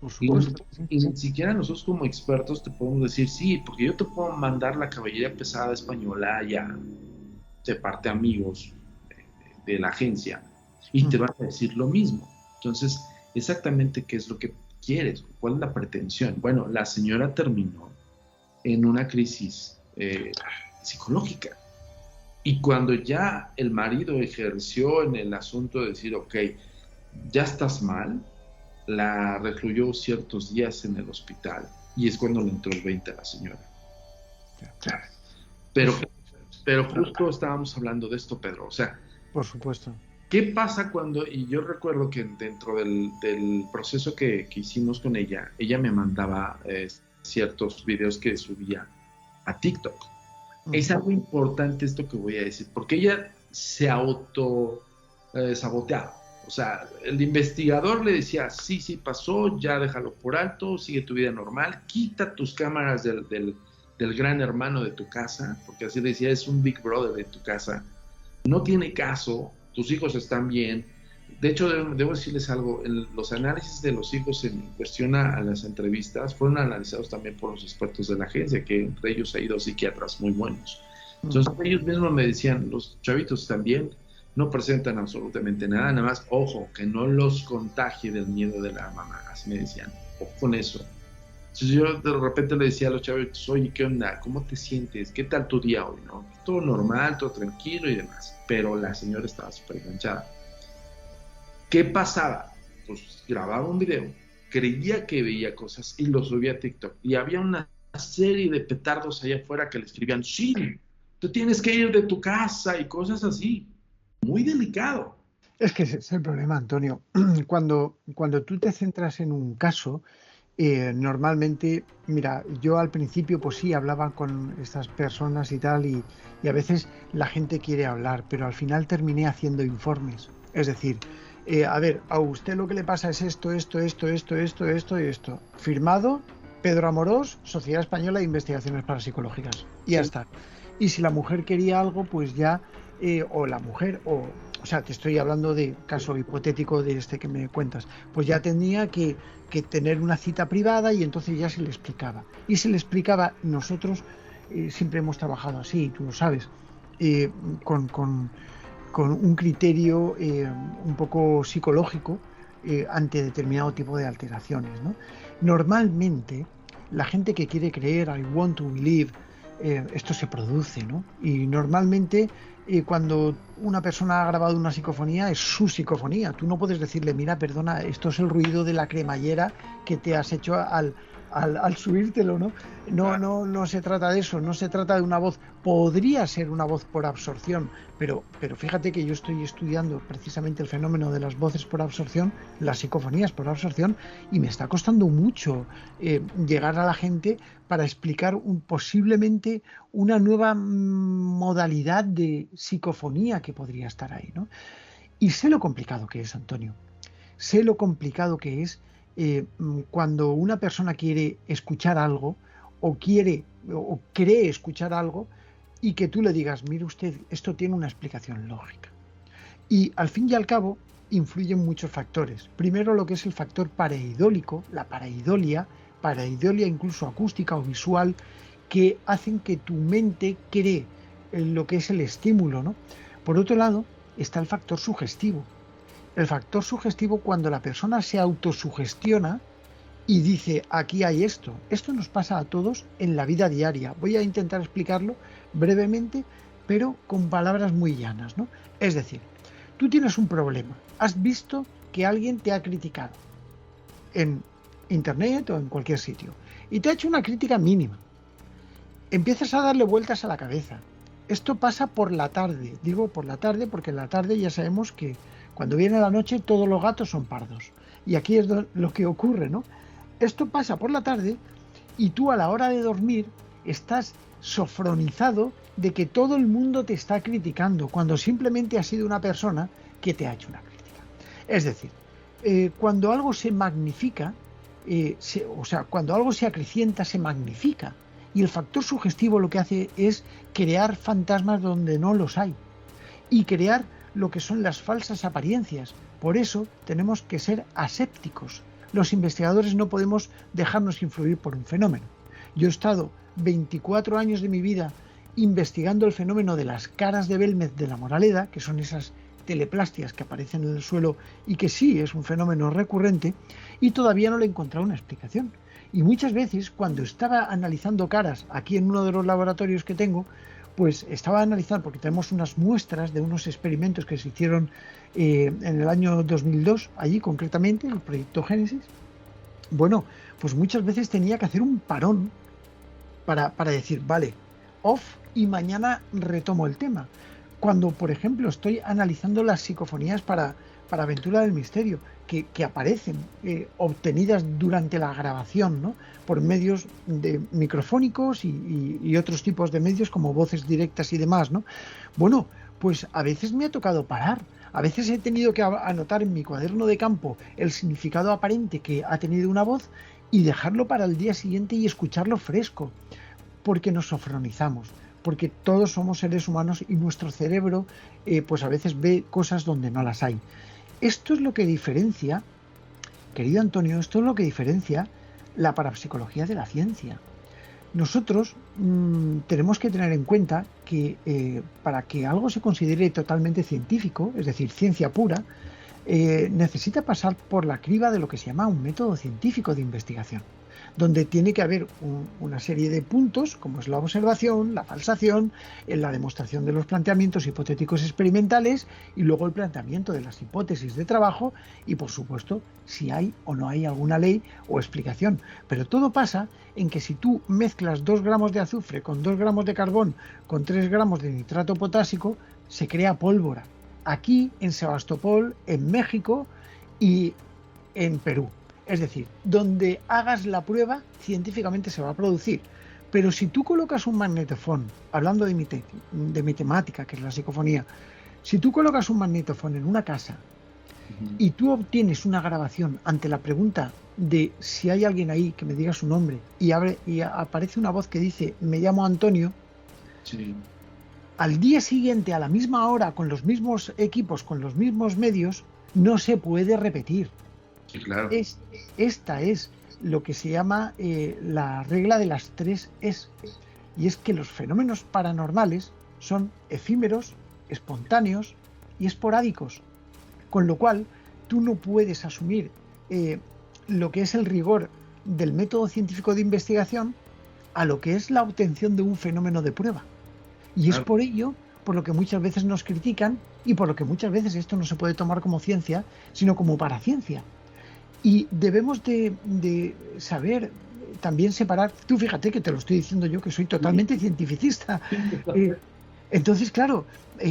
S2: Por supuesto.
S1: Y ni siquiera nosotros como expertos te podemos decir, sí, porque yo te puedo mandar la caballería pesada española ya de parte de amigos de la agencia y te van a decir lo mismo. Entonces, exactamente qué es lo que quieres, cuál es la pretensión. Bueno, la señora terminó en una crisis psicológica. Y cuando ya el marido ejerció en el asunto de decir, ok, ya estás mal, la recluyó ciertos días en el hospital y es cuando le entró el 20 a la señora. Pero justo estábamos hablando de esto, Pedro. O sea,
S2: por supuesto.
S1: ¿Qué pasa cuando, y yo recuerdo que dentro del proceso que hicimos con ella me mandaba ciertos videos que subía a TikTok. Es algo importante esto que voy a decir, porque ella se auto saboteaba. O sea, el investigador le decía, sí, pasó, ya déjalo por alto, sigue tu vida normal, quita tus cámaras del gran hermano de tu casa, porque así le decía, es un Big Brother de tu casa, no tiene caso, tus hijos están bien. De hecho, debo decirles algo, los análisis de los hijos en cuestión a las entrevistas fueron analizados también por los expertos de la agencia, que entre ellos hay 2 psiquiatras muy buenos. Entonces ellos mismos me decían, los chavitos también no presentan absolutamente nada, nada más, ojo, que no los contagie del miedo de la mamá, así me decían, ojo con eso. Entonces yo de repente le decía a los chavitos, oye, ¿qué onda? ¿Cómo te sientes? ¿Qué tal tu día hoy? ¿No? Todo normal, todo tranquilo y demás, pero la señora estaba súper enganchada. ¿Qué pasaba? Pues grababa un video, creía que veía cosas y lo subía a TikTok. Y había una serie de petardos allá afuera que le escribían, sí, tú tienes que ir de tu casa y cosas así. Muy delicado.
S2: Es que ese es el problema, Antonio. Cuando tú te centras en un caso, normalmente, mira, yo al principio pues sí hablaba con estas personas y tal, y a veces la gente quiere hablar, pero al final terminé haciendo informes. Es decir, a ver, a usted lo que le pasa es esto, y esto. Firmado, Pedro Amorós, Sociedad Española de Investigaciones Parapsicológicas. Y ya está. Y si la mujer quería algo, pues ya, o la mujer, o sea, te estoy hablando de caso hipotético de este que me cuentas, pues ya tenía que tener una cita privada y entonces ya se le explicaba. Y se le explicaba, nosotros siempre hemos trabajado así, tú lo sabes, con un criterio un poco psicológico ante determinado tipo de alteraciones, ¿no? Normalmente, la gente que quiere creer, I want to believe, esto se produce, ¿no? Y normalmente cuando una persona ha grabado una psicofonía, es su psicofonía. Tú no puedes decirle, mira, perdona, esto es el ruido de la cremallera que te has hecho al subírtelo, ¿no? No se trata de eso, no se trata de una voz. Podría ser una voz por absorción, pero fíjate que yo estoy estudiando precisamente el fenómeno de las voces por absorción, las psicofonías por absorción, y me está costando mucho llegar a la gente para explicar posiblemente una nueva modalidad de psicofonía que podría estar ahí, ¿no? Y sé lo complicado que es, Antonio. Sé lo complicado que es cuando una persona quiere escuchar algo o cree escuchar algo y que tú le digas, mire usted, esto tiene una explicación lógica. Y al fin y al cabo influyen muchos factores. Primero lo que es el factor pareidólico, la pareidolia incluso acústica o visual, que hacen que tu mente cree en lo que es el estímulo, ¿no? Por otro lado está el factor sugestivo. El factor sugestivo cuando la persona se autosugestiona y dice, aquí hay esto. Esto nos pasa a todos en la vida diaria. Voy a intentar explicarlo brevemente, pero con palabras muy llanas, ¿no? Es decir, tú tienes un problema. Has visto que alguien te ha criticado en internet o en cualquier sitio y te ha hecho una crítica mínima. Empiezas a darle vueltas a la cabeza. Esto pasa por la tarde. Digo por la tarde porque en la tarde ya sabemos que cuando viene la noche todos los gatos son pardos. Y aquí es lo que ocurre, ¿no? Esto pasa por la tarde y tú a la hora de dormir estás sofronizado de que todo el mundo te está criticando, cuando simplemente ha sido una persona que te ha hecho una crítica. Es decir, cuando algo se magnifica, o sea, cuando algo se acrecienta, se magnifica. Y el factor sugestivo lo que hace es crear fantasmas donde no los hay y crear lo que son las falsas apariencias. Por eso tenemos que ser asépticos. Los investigadores no podemos dejarnos influir por un fenómeno. Yo he estado 24 años de mi vida investigando el fenómeno de las caras de Belmez de la Moraleda, que son esas teleplastias que aparecen en el suelo y que sí es un fenómeno recurrente, y todavía no le he encontrado una explicación. Y muchas veces, cuando estaba analizando caras aquí en uno de los laboratorios que tengo, pues estaba analizando, porque tenemos unas muestras de unos experimentos que se hicieron en el año 2002, allí concretamente, el proyecto Génesis. Bueno, pues muchas veces tenía que hacer un parón para decir, vale, off, y mañana retomo el tema. Cuando, por ejemplo, estoy analizando las psicofonías para Aventura del Misterio, que aparecen obtenidas durante la grabación, ¿no? Por medios de microfónicos y otros tipos de medios como voces directas y demás, ¿no? Bueno, pues a veces me ha tocado parar. A veces he tenido que anotar en mi cuaderno de campo el significado aparente que ha tenido una voz y dejarlo para el día siguiente y escucharlo fresco, porque nos sofronizamos, porque todos somos seres humanos y nuestro cerebro pues a veces ve cosas donde no las hay. Esto es lo que diferencia, querido Antonio, esto es lo que diferencia la parapsicología de la ciencia. Nosotros tenemos que tener en cuenta que para que algo se considere totalmente científico, es decir, ciencia pura, necesita pasar por la criba de lo que se llama un método científico de investigación, donde tiene que haber una serie de puntos, como es la observación, la falsación, la demostración de los planteamientos hipotéticos experimentales y luego el planteamiento de las hipótesis de trabajo y, por supuesto, si hay o no hay alguna ley o explicación. Pero todo pasa en que si tú mezclas 2 gramos de azufre con 2 gramos de carbón con 3 gramos de nitrato potásico, se crea pólvora. Aquí, en Sebastopol, en México y en Perú. Es decir, donde hagas la prueba, científicamente se va a producir. Pero si tú colocas un magnetofón, hablando de mi temática, que es la psicofonía, si tú colocas un magnetofón en una casa y tú obtienes una grabación ante la pregunta de si hay alguien ahí que me diga su nombre y aparece una voz que dice, me llamo Antonio,
S1: sí.
S2: Al día siguiente, a la misma hora, con los mismos equipos, con los mismos medios, no se puede repetir.
S1: Sí, claro.
S2: Esta es lo que se llama la regla de las 3 Es. Y es que los fenómenos paranormales son efímeros, espontáneos y esporádicos. Con lo cual, tú no puedes asumir lo que es el rigor del método científico de investigación a lo que es la obtención de un fenómeno de prueba. Y es por ello por lo que muchas veces nos critican y por lo que muchas veces esto no se puede tomar como ciencia, sino como paraciencia. Y debemos de saber también separar, tú fíjate que te lo estoy diciendo yo, que soy totalmente cientificista. Entonces, claro,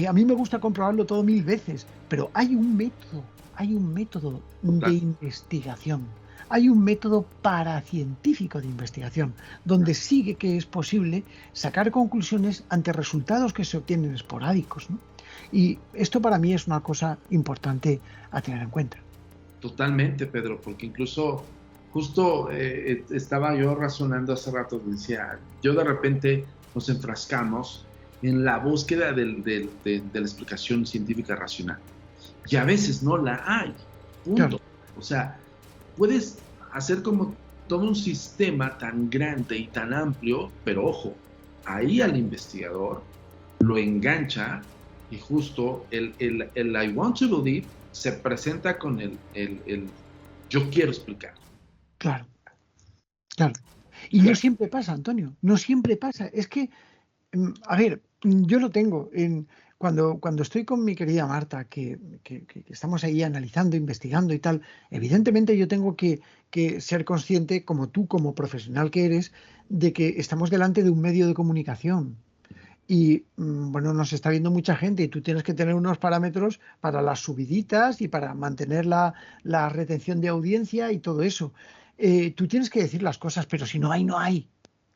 S2: a mí me gusta comprobarlo todo 1000 veces, pero hay un método de investigación. Hay un método paracientífico de investigación, donde sí que es posible sacar conclusiones ante resultados que se obtienen esporádicos, ¿no? Y esto para mí es una cosa importante a tener en cuenta.
S1: Totalmente, Pedro, porque incluso justo estaba yo razonando hace rato, decía, yo de repente nos enfrascamos en la búsqueda de la explicación científica racional. Y a veces no la hay, punto. Claro. O sea, puedes hacer como todo un sistema tan grande y tan amplio, pero ojo, ahí al investigador lo engancha y justo el I want to believe se presenta con el yo quiero explicar.
S2: Claro, claro. Y no siempre pasa, Antonio, no siempre pasa. Es que, a ver, yo lo tengo cuando estoy con mi querida Marta, que estamos ahí analizando, investigando y tal, evidentemente yo tengo que ser consciente, como tú, como profesional que eres, de que estamos delante de un medio de comunicación. Y bueno, nos está viendo mucha gente y tú tienes que tener unos parámetros para las subiditas y para mantener la retención de audiencia y todo eso. Tú tienes que decir las cosas, pero si no hay, no hay.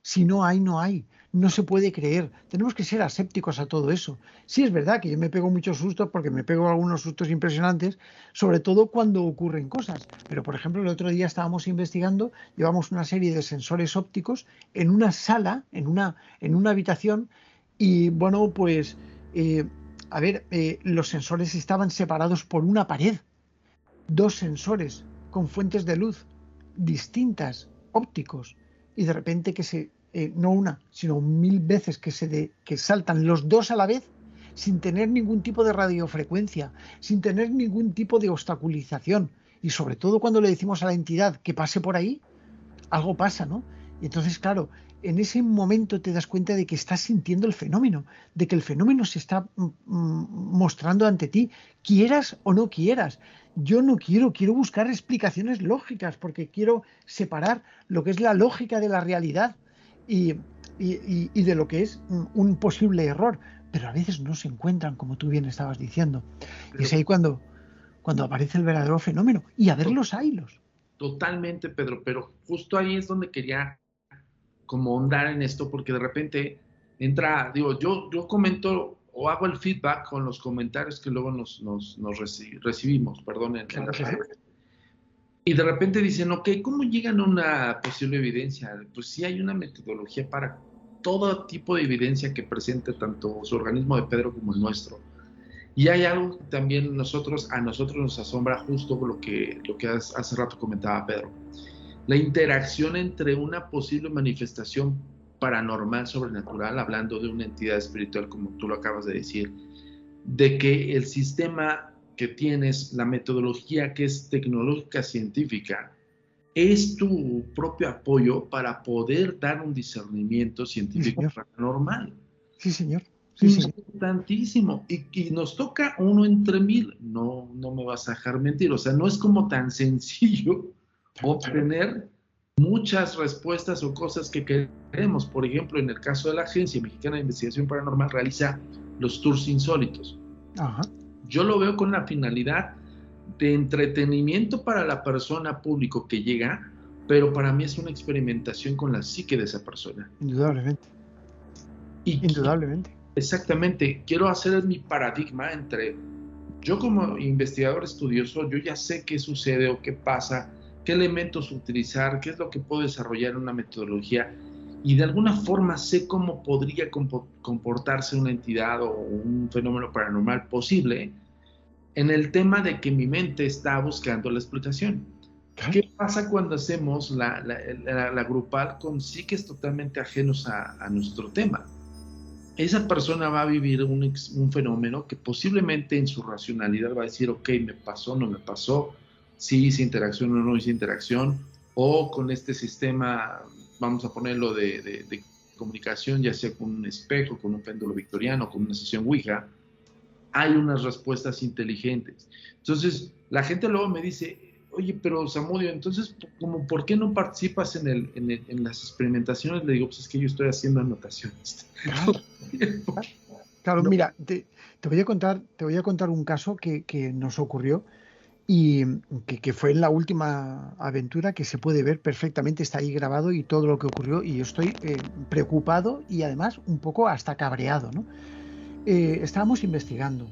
S2: Si no hay, no hay. No se puede creer. Tenemos que ser asépticos a todo eso. Sí es verdad que yo me pego muchos sustos porque me pego algunos sustos impresionantes, sobre todo cuando ocurren cosas. Pero, por ejemplo, el otro día estábamos investigando, llevamos una serie de sensores ópticos en una sala, en una habitación, y bueno, pues, eh, a ver, los sensores estaban separados por una pared. Dos sensores con fuentes de luz distintas, ópticos, y de repente no una, sino 1000 veces que saltan los dos a la vez, sin tener ningún tipo de radiofrecuencia, sin tener ningún tipo de obstaculización. Y sobre todo cuando le decimos a la entidad que pase por ahí, algo pasa, ¿no? Y entonces, claro, en ese momento te das cuenta de que estás sintiendo el fenómeno, de que el fenómeno se está mostrando ante ti, quieras o no quieras. Yo no quiero buscar explicaciones lógicas, porque quiero separar lo que es la lógica de la realidad y, y de lo que es un posible error. Pero a veces no se encuentran, como tú bien estabas diciendo. Y es
S1: Pero
S2: ahí cuando aparece el verdadero fenómeno. Y a ver los hilos.
S1: totalmente, Pedro, pero justo ahí es donde quería como ahondar en esto, porque de repente entra, digo, yo comento o hago el feedback con los comentarios que luego nos recibimos, perdón, en
S2: Claro
S1: las
S2: que sí.
S1: redes. Y de repente dicen, ok, ¿cómo llegan a una posible evidencia? Pues sí hay una metodología para todo tipo de evidencia que presente tanto su organismo de Pedro como el nuestro. Y hay algo que también a nosotros nos asombra justo lo que hace rato comentaba Pedro. La interacción entre una posible manifestación paranormal, sobrenatural, hablando de una entidad espiritual como tú lo acabas de decir, de que el sistema que tienes, la metodología que es tecnológica científica, es tu propio apoyo para poder dar un discernimiento
S2: Sí,
S1: científico
S2: señor.
S1: paranormal.
S2: Sí, señor. Sí, señor.
S1: Importantísimo. Y nos toca uno entre mil. No, no me vas a dejar mentir. O sea, no es como tan sencillo obtener muchas respuestas o cosas que queremos. Por ejemplo, en el caso de la Agencia Mexicana de Investigación Paranormal, realiza los tours insólitos.
S2: Ajá.
S1: Yo lo veo con la finalidad de entretenimiento para la persona público que llega, pero para mí es una experimentación con la psique de esa persona.
S2: Indudablemente.
S1: Y
S2: Indudablemente.
S1: exactamente, quiero hacer mi paradigma entre yo como investigador estudioso, yo ya sé qué sucede o qué pasa, qué elementos utilizar, qué es lo que puedo desarrollar en una metodología y de alguna forma sé cómo podría comportarse una entidad o un fenómeno paranormal posible en el tema de que mi mente está buscando la explicación.
S2: Claro.
S1: ¿Qué pasa cuando hacemos la grupal con psiques totalmente ajenos a nuestro tema? Esa persona va a vivir un fenómeno que posiblemente en su racionalidad va a decir, ok, me pasó, no me pasó, sí hice interacción o no hice interacción, o con este sistema, vamos a ponerlo de comunicación, ya sea con un espejo, con un péndulo victoriano, con una sesión Ouija, hay unas respuestas inteligentes. Entonces, la gente luego me dice, oye, pero Samudio, entonces, como, ¿por qué no participas en las experimentaciones? Le digo, pues es que yo estoy haciendo anotaciones.
S2: Claro. Claro,
S1: No,
S2: mira, te voy a contar un caso que nos ocurrió y que fue en la última aventura, que se puede ver perfectamente, está ahí grabado y todo lo que ocurrió, y yo estoy preocupado y además un poco hasta cabreado, ¿no? Estábamos investigando.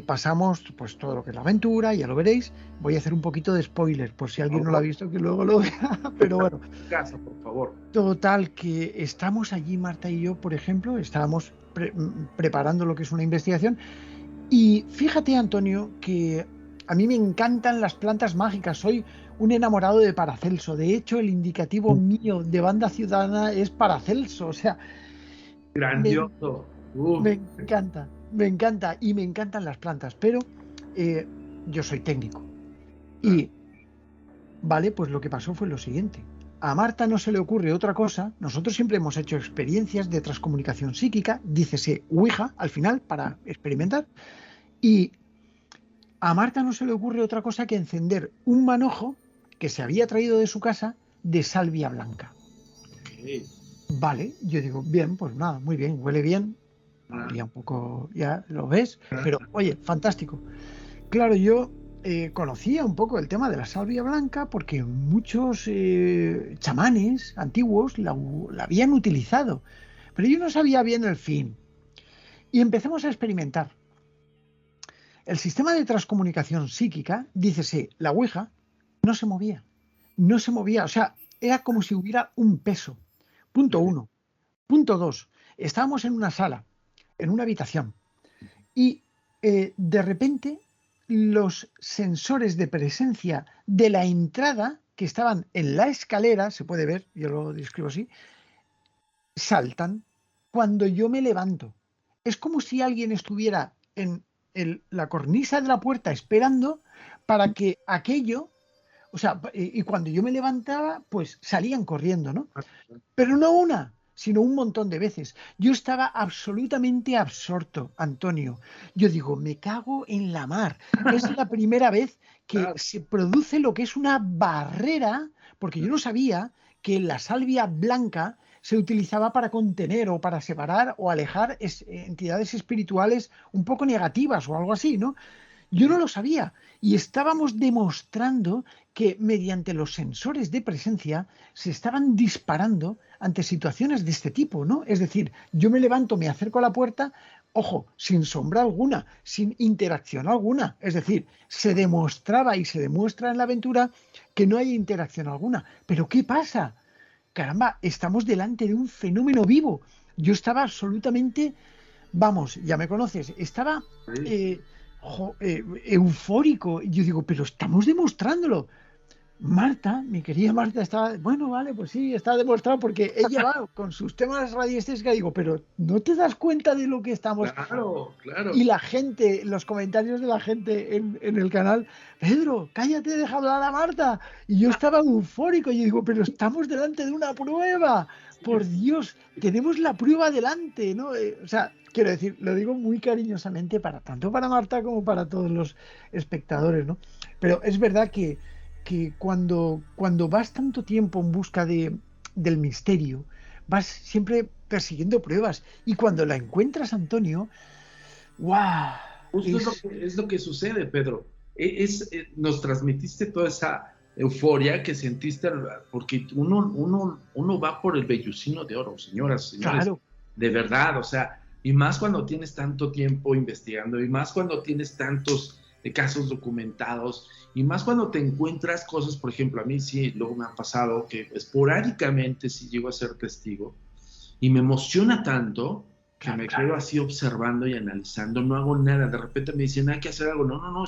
S2: Pasamos pues todo lo que es la aventura, ya lo veréis. Voy a hacer un poquito de spoiler por si alguien
S1: por
S2: no lo ha
S1: favor,
S2: visto, que luego lo vea. Pero bueno,
S1: casa, por favor.
S2: total, que estamos allí, Marta y yo, por ejemplo, estábamos preparando lo que es una investigación. Y fíjate, Antonio, que a mí me encantan las plantas mágicas. Soy un enamorado de Paracelso. De hecho, el indicativo mío de banda ciudadana es Paracelso. O sea, me,
S1: Grandioso.
S2: me encanta, me encanta y me encantan las plantas. Pero eh, yo soy técnico.
S1: Claro.
S2: Y, vale, pues lo que pasó fue lo siguiente. A Marta no se le ocurre otra cosa. Nosotros siempre hemos hecho experiencias de transcomunicación psíquica, dícese Ouija, al final, para experimentar. Y a Marta no se le ocurre otra cosa que encender un manojo que se había traído de su casa de salvia blanca.
S1: Ok.
S2: Vale, yo digo, bien, pues nada, muy bien, huele bien,
S1: Ah,
S2: olía un poco, ya lo ves,
S1: ah,
S2: pero oye, fantástico. Claro, yo conocía un poco el tema de la salvia blanca porque muchos chamanes antiguos la habían utilizado, pero yo no sabía bien el fin. Y empezamos a experimentar. El sistema de transcomunicación psíquica, dícese, la ouija, no se movía. No se movía, o sea, era como si hubiera un peso. Punto 1. Punto 2. Estábamos en una sala, en una habitación, y de repente los sensores de presencia de la entrada que estaban en la escalera, se puede ver, yo lo describo así, saltan cuando yo me levanto. Es como si alguien estuviera en la cornisa de la puerta esperando para que aquello, o sea, y cuando yo me levantaba, pues salían corriendo, ¿no? Pero no una, sino un montón de veces. Yo estaba absolutamente absorto, Antonio. Yo digo, me cago en la mar. Es la primera vez que se produce lo que es una barrera, porque yo no sabía que la salvia blanca se utilizaba para contener o para separar o alejar entidades espirituales un poco negativas o algo así, ¿no? Yo no lo sabía y estábamos demostrando que mediante los sensores de presencia se estaban disparando ante situaciones de este tipo, ¿no? Es decir, yo me levanto, me acerco a la puerta, ojo, sin sombra alguna, sin interacción alguna. Es decir, se demostraba y se demuestra en la aventura que no hay interacción alguna. Pero ¿qué pasa? Caramba, estamos delante de un fenómeno vivo. Yo estaba absolutamente, vamos, ya me conoces, estaba eufórico. Yo digo, pero estamos demostrándolo. Marta, mi querida Marta, estaba, bueno, vale, pues sí, está demostrado porque ella va con sus temas radiestésica. Digo, pero ¿no te das cuenta de lo que estamos?
S1: Claro, claro.
S2: Y la gente, los comentarios de la gente en el canal, Pedro, cállate, deja hablar a Marta. Y yo estaba eufórico. Y yo digo, pero estamos delante de una prueba. Por Dios, tenemos la prueba delante, ¿no? O sea, quiero decir, lo digo muy cariñosamente para tanto para Marta como para todos los espectadores, ¿no? Pero es verdad que cuando vas tanto tiempo en busca del misterio, vas siempre persiguiendo pruebas. Y cuando la encuentras, Antonio, ¡wow!
S1: Justo es lo que sucede, Pedro. Nos transmitiste toda esa euforia que sentiste, porque uno va por el vellucino de oro, señoras, señores.
S2: Claro.
S1: De verdad, o sea, y más cuando tienes tanto tiempo investigando, y más cuando tienes tantos casos documentados, y más cuando te encuentras cosas, por ejemplo, a mí sí, luego me ha pasado que esporádicamente sí llego a ser testigo, y me emociona tanto que me quedo así observando y analizando, no hago nada, de repente me dicen, hay que hacer algo, no,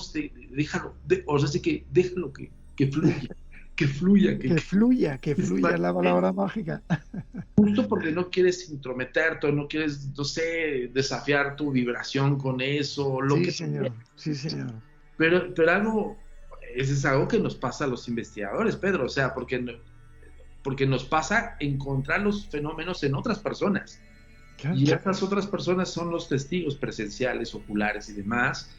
S1: déjalo, o sea, sí que déjalo que fluya, que fluya.
S2: Que fluya la palabra mágica.
S1: Justo porque no quieres intrometerte, no quieres, no sé, desafiar tu vibración con eso,
S2: Sí, señor.
S1: Pero algo, eso es algo que nos pasa a los investigadores, Pedro, o sea, porque nos pasa encontrar los fenómenos en otras personas. Claro. Y estas otras personas son los testigos presenciales, oculares y demás,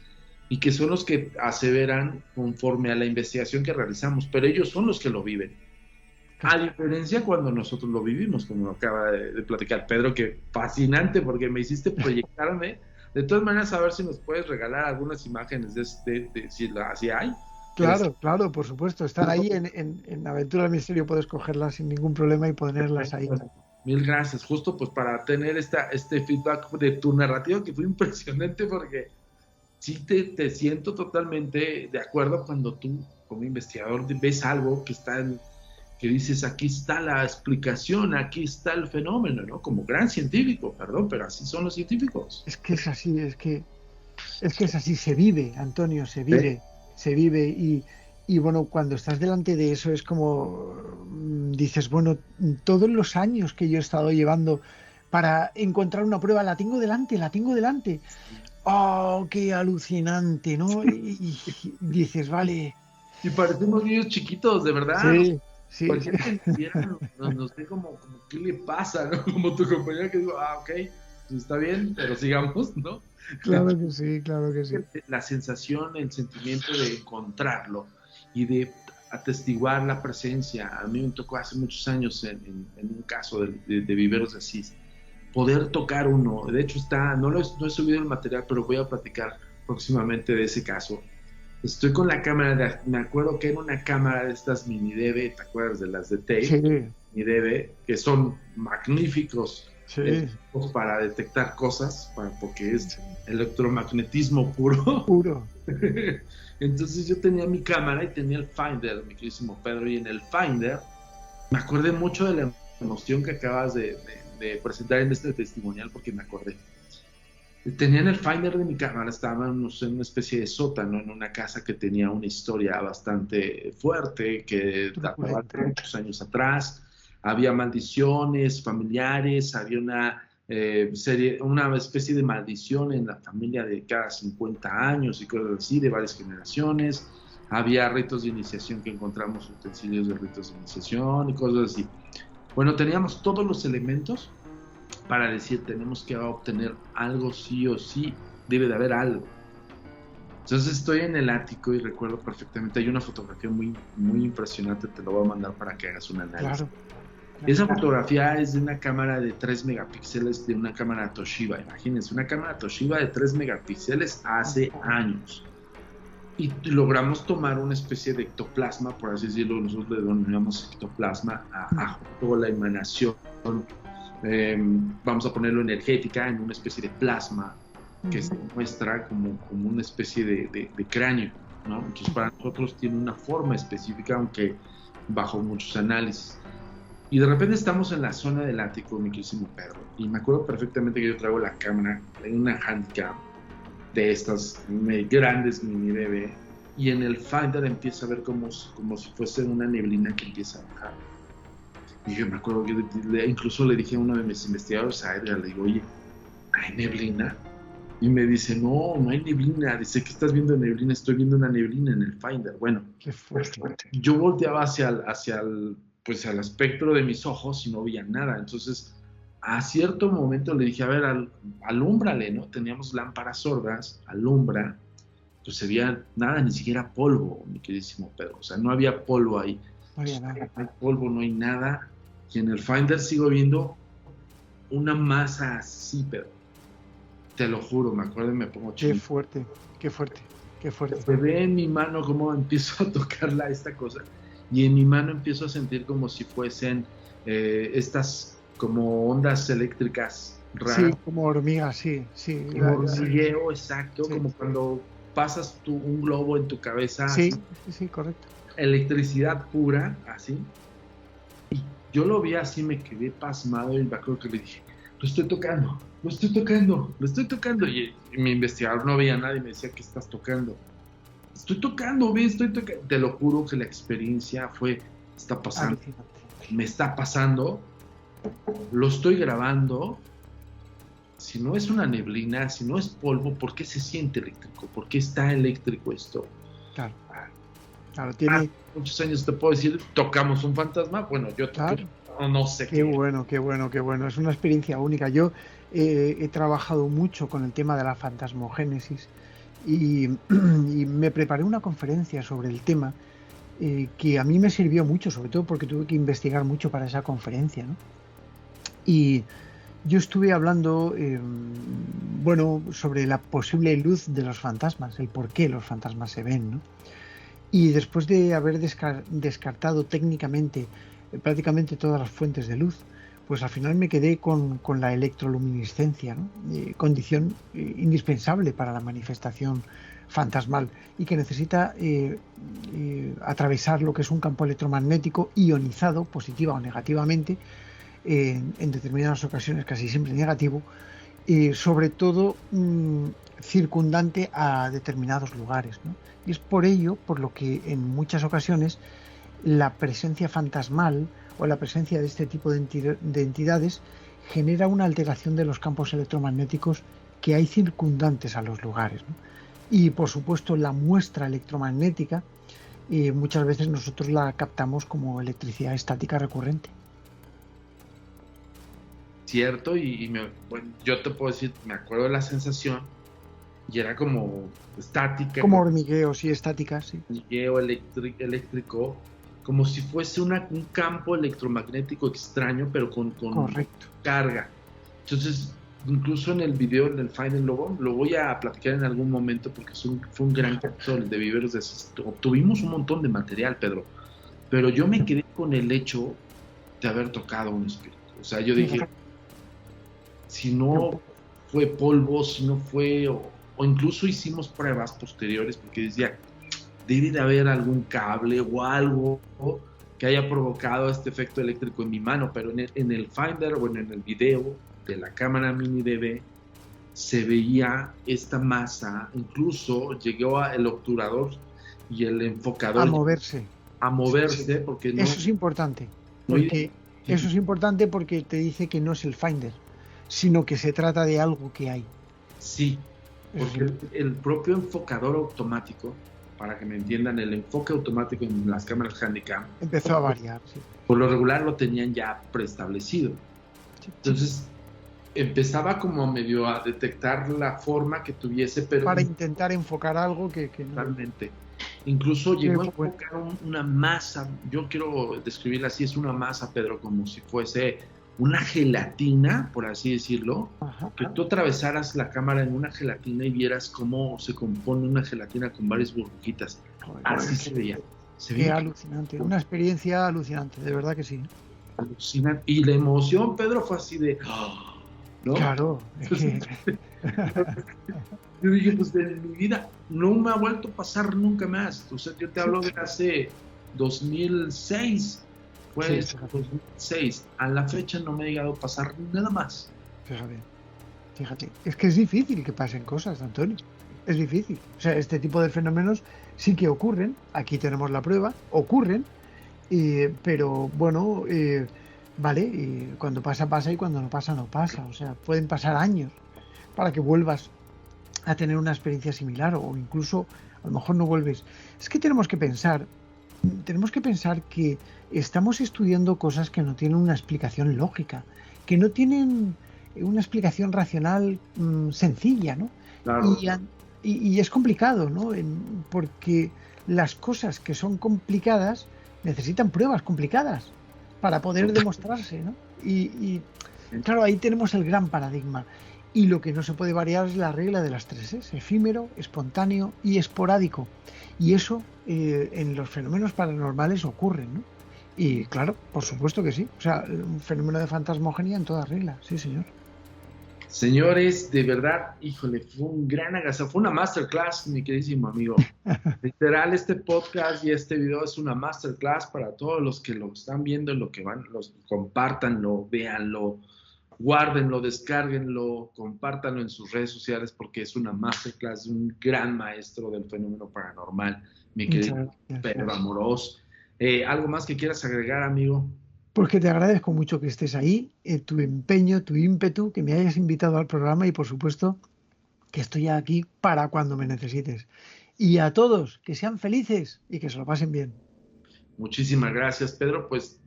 S1: y que son los que aseveran conforme a la investigación que realizamos, pero ellos son los que lo viven. A diferencia cuando nosotros lo vivimos, como acaba de platicar Pedro, que fascinante, porque me hiciste proyectarme. De todas maneras, a ver si nos puedes regalar algunas imágenes de si hay.
S2: Claro, por supuesto. Están ahí en Aventura del Misterio, puedes cogerlas sin ningún problema y ponerlas ahí.
S1: Mil gracias, justo pues para tener este feedback de tu narrativa, que fue impresionante, porque sí te siento totalmente de acuerdo cuando tú, como investigador, ves algo que dices, aquí está la explicación, aquí está el fenómeno, ¿no? Como gran científico, perdón, pero así son los científicos.
S2: Es que es así, es que es así, se vive, Antonio, se vive, y bueno, cuando estás delante de eso es como, dices, bueno, todos los años que yo he estado llevando para encontrar una prueba, la tengo delante. ¡Oh, qué alucinante!, ¿no? Y dices, vale.
S1: Y parecemos niños chiquitos, de verdad.
S2: Sí.
S1: No sé como qué le pasa, ¿no? Como tu compañero que digo, ok, está bien, pero sigamos, ¿no?
S2: Claro que sí.
S1: La sensación, el sentimiento de encontrarlo y de atestiguar la presencia. A mí me tocó hace muchos años en un caso de Viveros de Asís, poder tocar uno. De hecho no he subido el material, pero voy a platicar próximamente de ese caso. Estoy con la cámara, me acuerdo que era una cámara de estas mini DV, ¿te acuerdas de las de tape?
S2: Sí.
S1: Mini DV, que son magníficos
S2: Sí.
S1: Para detectar cosas, porque es electromagnetismo puro.
S2: Puro.
S1: Entonces yo tenía mi cámara y tenía el Finder, mi queridísimo Pedro, y en el Finder me acordé mucho de la emoción que acabas de presentar en este testimonial, porque me acordé. Tenía en el Finder de mi cámara, estábamos en una especie de sótano, en una casa que tenía una historia bastante fuerte, que databa de muchos años atrás. Había maldiciones familiares, había una especie de maldición en la familia de cada 50 años y cosas así, de varias generaciones. Había ritos de iniciación que encontramos, utensilios de ritos de iniciación y cosas así. Bueno, teníamos todos los elementos para decir, tenemos que obtener algo sí o sí, debe de haber algo. Entonces estoy en el ático y recuerdo perfectamente, hay una fotografía muy, muy impresionante, te lo voy a mandar para que hagas un análisis.
S2: Claro.
S1: Esa fotografía es de una cámara de 3 megapíxeles, de una cámara Toshiba, imagínense, una cámara Toshiba de 3 megapíxeles hace años. Y logramos tomar una especie de ectoplasma, por así decirlo, nosotros le denominamos ectoplasma a toda la emanación. Vamos a ponerlo energética en una especie de plasma que se muestra como una especie de cráneo, ¿no? Entonces para nosotros tiene una forma específica, aunque bajo muchos análisis. Y de repente estamos en la zona del ático, mi queridísimo Pedro, y me acuerdo perfectamente que yo traigo la cámara en una handicam de estas grandes mini DV, y en el Finder empieza a ver como si fuese una neblina que empieza a bajar. Y yo me acuerdo que incluso le dije a uno de mis investigadores, a Edgar, le digo, oye, ¿hay neblina? Y me dice, no hay neblina. Dice, ¿qué estás viendo neblina? Estoy viendo una neblina en el Finder. Bueno,
S2: qué fuerte.
S1: Yo volteaba hacia el espectro de mis ojos y no veía nada. Entonces, a cierto momento le dije, a ver, alúmbrale, ¿no? Teníamos lámparas sordas, alumbra. Pues se veía nada, ni siquiera polvo, mi queridísimo Pedro. O sea, no había polvo ahí.
S2: No había nada.
S1: No hay polvo, no hay nada. Y en el Finder sigo viendo una masa así, Pedro. Te lo juro, me acuerdo y me pongo chido.
S2: Qué fuerte.
S1: Se ve en mi mano cómo empiezo a tocarla esta cosa. Y en mi mano empiezo a sentir como si fuesen estas como ondas eléctricas raras.
S2: Sí, como hormigas, sí.
S1: Como hormigueo, exacto, sí. Como cuando pasas un globo en tu cabeza.
S2: Sí,
S1: así.
S2: Sí, correcto.
S1: Electricidad pura, así. Y yo lo vi así, me quedé pasmado y me acuerdo que le dije, lo estoy tocando. Y mi investigador no veía nada y me decía, ¿qué estás tocando? Estoy tocando. Te lo juro que la experiencia está pasando. Me está pasando, lo estoy grabando. Si no es una neblina, si no es polvo, ¿por qué se siente eléctrico? ¿Por qué está eléctrico esto?
S2: Claro, tiene
S1: muchos años te puedo decir, tocamos un fantasma. Bueno, yo no sé
S2: qué bueno. Es una experiencia única. Yo he trabajado mucho con el tema de la fantasmogénesis y me preparé una conferencia sobre el tema que a mí me sirvió mucho, sobre todo porque tuve que investigar mucho para esa conferencia, ¿no? Y yo estuve hablando sobre la posible luz de los fantasmas, el por qué los fantasmas se ven, ¿no? Y después de haber descartado técnicamente prácticamente todas las fuentes de luz, pues al final me quedé con la electroluminiscencia, ¿no? Condición indispensable para la manifestación fantasmal y que necesita atravesar lo que es un campo electromagnético ionizado, positiva o negativamente, en determinadas ocasiones casi siempre negativo, sobre todo circundante a determinados lugares, ¿no? Y es por ello por lo que en muchas ocasiones la presencia fantasmal o la presencia de este tipo de entidades genera una alteración de los campos electromagnéticos que hay circundantes a los lugares, ¿no? Y por supuesto la muestra electromagnética muchas veces nosotros la captamos como electricidad estática recurrente.
S1: Cierto, yo te puedo decir, me acuerdo de la sensación y era como estática.
S2: Como hormigueo, sí, estática, sí.
S1: Hormigueo eléctrico, como si fuese un campo electromagnético extraño, pero con
S2: Correcto.
S1: Carga. Entonces incluso en el video del Finder lo voy a platicar en algún momento porque fue un gran caso el de Viveros de Asisto. Obtuvimos un montón de material, Pedro, pero yo me quedé con el hecho de haber tocado un espíritu. O sea, yo dije, si no fue polvo, si no fue, o incluso hicimos pruebas posteriores porque decía, debe de haber algún cable o algo que haya provocado este efecto eléctrico en mi mano, pero en el Finder, bueno, en el video de la cámara mini DV se veía esta masa, incluso llegó el obturador y el enfocador
S2: a moverse,
S1: sí. Porque no,
S2: eso es importante, porque eso es importante porque te dice que no es el Finder, sino que se trata de algo que hay.
S1: Sí, porque el propio enfocador automático, para que me entiendan, el enfoque automático en las cámaras Handycam
S2: empezó a variar. Sí.
S1: Por lo regular lo tenían ya preestablecido. Sí. Entonces empezaba como medio a detectar la forma que tuviese, pero
S2: para intentar enfocar algo que no.
S1: Realmente. Incluso llegó a enfocar una masa, yo quiero describirla así, es una masa, Pedro, como si fuese una gelatina, por así decirlo, que tú atravesaras la cámara en una gelatina y vieras cómo se compone una gelatina con varias burbujitas. Así se veía.
S2: Qué alucinante, una experiencia alucinante, de verdad que sí.
S1: Alucinante. Y la emoción, Pedro, fue así de... ¿no?
S2: Claro.
S1: Yo dije, pues de mi vida no me ha vuelto a pasar nunca más. O sea, yo te hablo de hace 2006. Pues 2006. A la fecha no me ha llegado a pasar nada más.
S2: Fíjate. Es que es difícil que pasen cosas, Antonio. Es difícil. O sea, este tipo de fenómenos sí que ocurren. Aquí tenemos la prueba. Ocurren. Pero bueno, vale. Y cuando pasa, pasa. Y cuando no pasa, no pasa. O sea, pueden pasar años para que vuelvas a tener una experiencia similar. O incluso, a lo mejor no vuelves. Es que tenemos que pensar que estamos estudiando cosas que no tienen una explicación lógica, que no tienen una explicación racional sencilla, ¿no?
S1: Claro.
S2: Y es complicado, ¿no? Porque las cosas que son complicadas necesitan pruebas complicadas para poder demostrarse, ¿no? Y claro, ahí tenemos el gran paradigma. Y lo que no se puede variar es la regla de las 3 S, efímero, espontáneo y esporádico. Y eso en los fenómenos paranormales ocurre, ¿no? Y claro, por supuesto que sí. O sea, un fenómeno de fantasmogenia en toda regla, sí, señor.
S1: Señores, de verdad, híjole, fue un gran agasajo, fue una masterclass, mi queridísimo amigo. Literal, este podcast y este video es una masterclass para todos los que lo están viendo, compártanlo, véanlo, guárdenlo, descárguenlo, compártanlo en sus redes sociales porque es una masterclass de un gran maestro del fenómeno paranormal, mi querido Pedro Amorós. ¿Algo más que quieras agregar, amigo?
S2: Pues que te agradezco mucho que estés ahí, tu empeño, tu ímpetu, que me hayas invitado al programa y por supuesto que estoy aquí para cuando me necesites. Y a todos, que sean felices y que se lo pasen bien.
S1: Muchísimas gracias, Pedro. Pues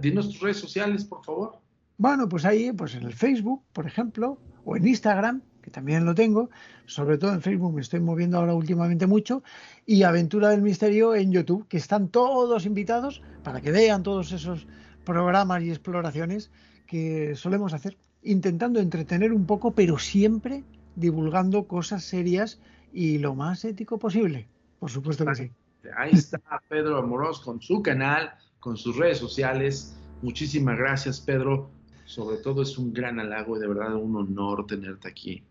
S1: dinos tus redes sociales, por favor.
S2: Bueno, pues ahí, pues en el Facebook, por ejemplo, o en Instagram, que también lo tengo, sobre todo en Facebook me estoy moviendo ahora últimamente mucho, y Aventura del Misterio en YouTube, que están todos invitados para que vean todos esos programas y exploraciones que solemos hacer, intentando entretener un poco, pero siempre divulgando cosas serias y lo más ético posible. Por supuesto que sí.
S1: Ahí está Pedro Amorós con su canal, con sus redes sociales. Muchísimas gracias, Pedro. Sobre todo es un gran halago y de verdad un honor tenerte aquí.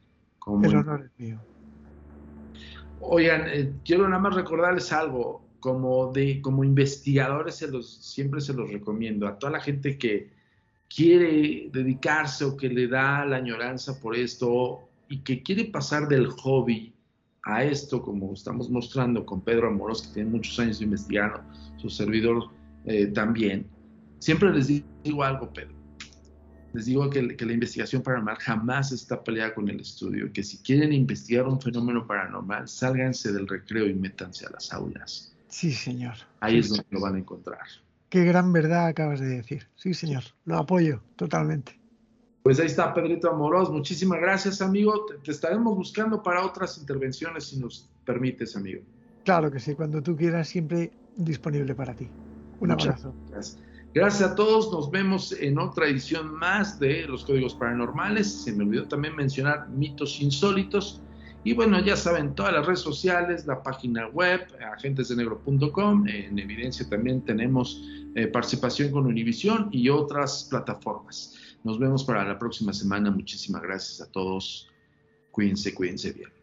S2: El honor es mío.
S1: Oigan, quiero nada más recordarles algo. Como investigadores siempre se los recomiendo a toda la gente que quiere dedicarse o que le da la añoranza por esto y que quiere pasar del hobby a esto, como estamos mostrando con Pedro Amorós, que tiene muchos años investigando, su servidor también. Siempre les digo algo, Pedro. Les digo que la investigación paranormal jamás está peleada con el estudio, que si quieren investigar un fenómeno paranormal, sálganse del recreo y métanse a las aulas.
S2: Sí, señor.
S1: Ahí es donde lo van a encontrar.
S2: Qué gran verdad acabas de decir. Sí, señor. Lo apoyo totalmente.
S1: Pues ahí está Pedrito Amorós. Muchísimas gracias, amigo. Te estaremos buscando para otras intervenciones si nos permites, amigo.
S2: Claro que sí. Cuando tú quieras, siempre disponible para ti. Un abrazo.
S1: Gracias. Gracias a todos, nos vemos en otra edición más de Los Códigos Paranormales. Se me olvidó también mencionar mitos insólitos. Y bueno, ya saben, todas las redes sociales, la página web, agentesdenegro.com. En Evidencia también tenemos participación con Univisión y otras plataformas. Nos vemos para la próxima semana. Muchísimas gracias a todos. Cuídense bien.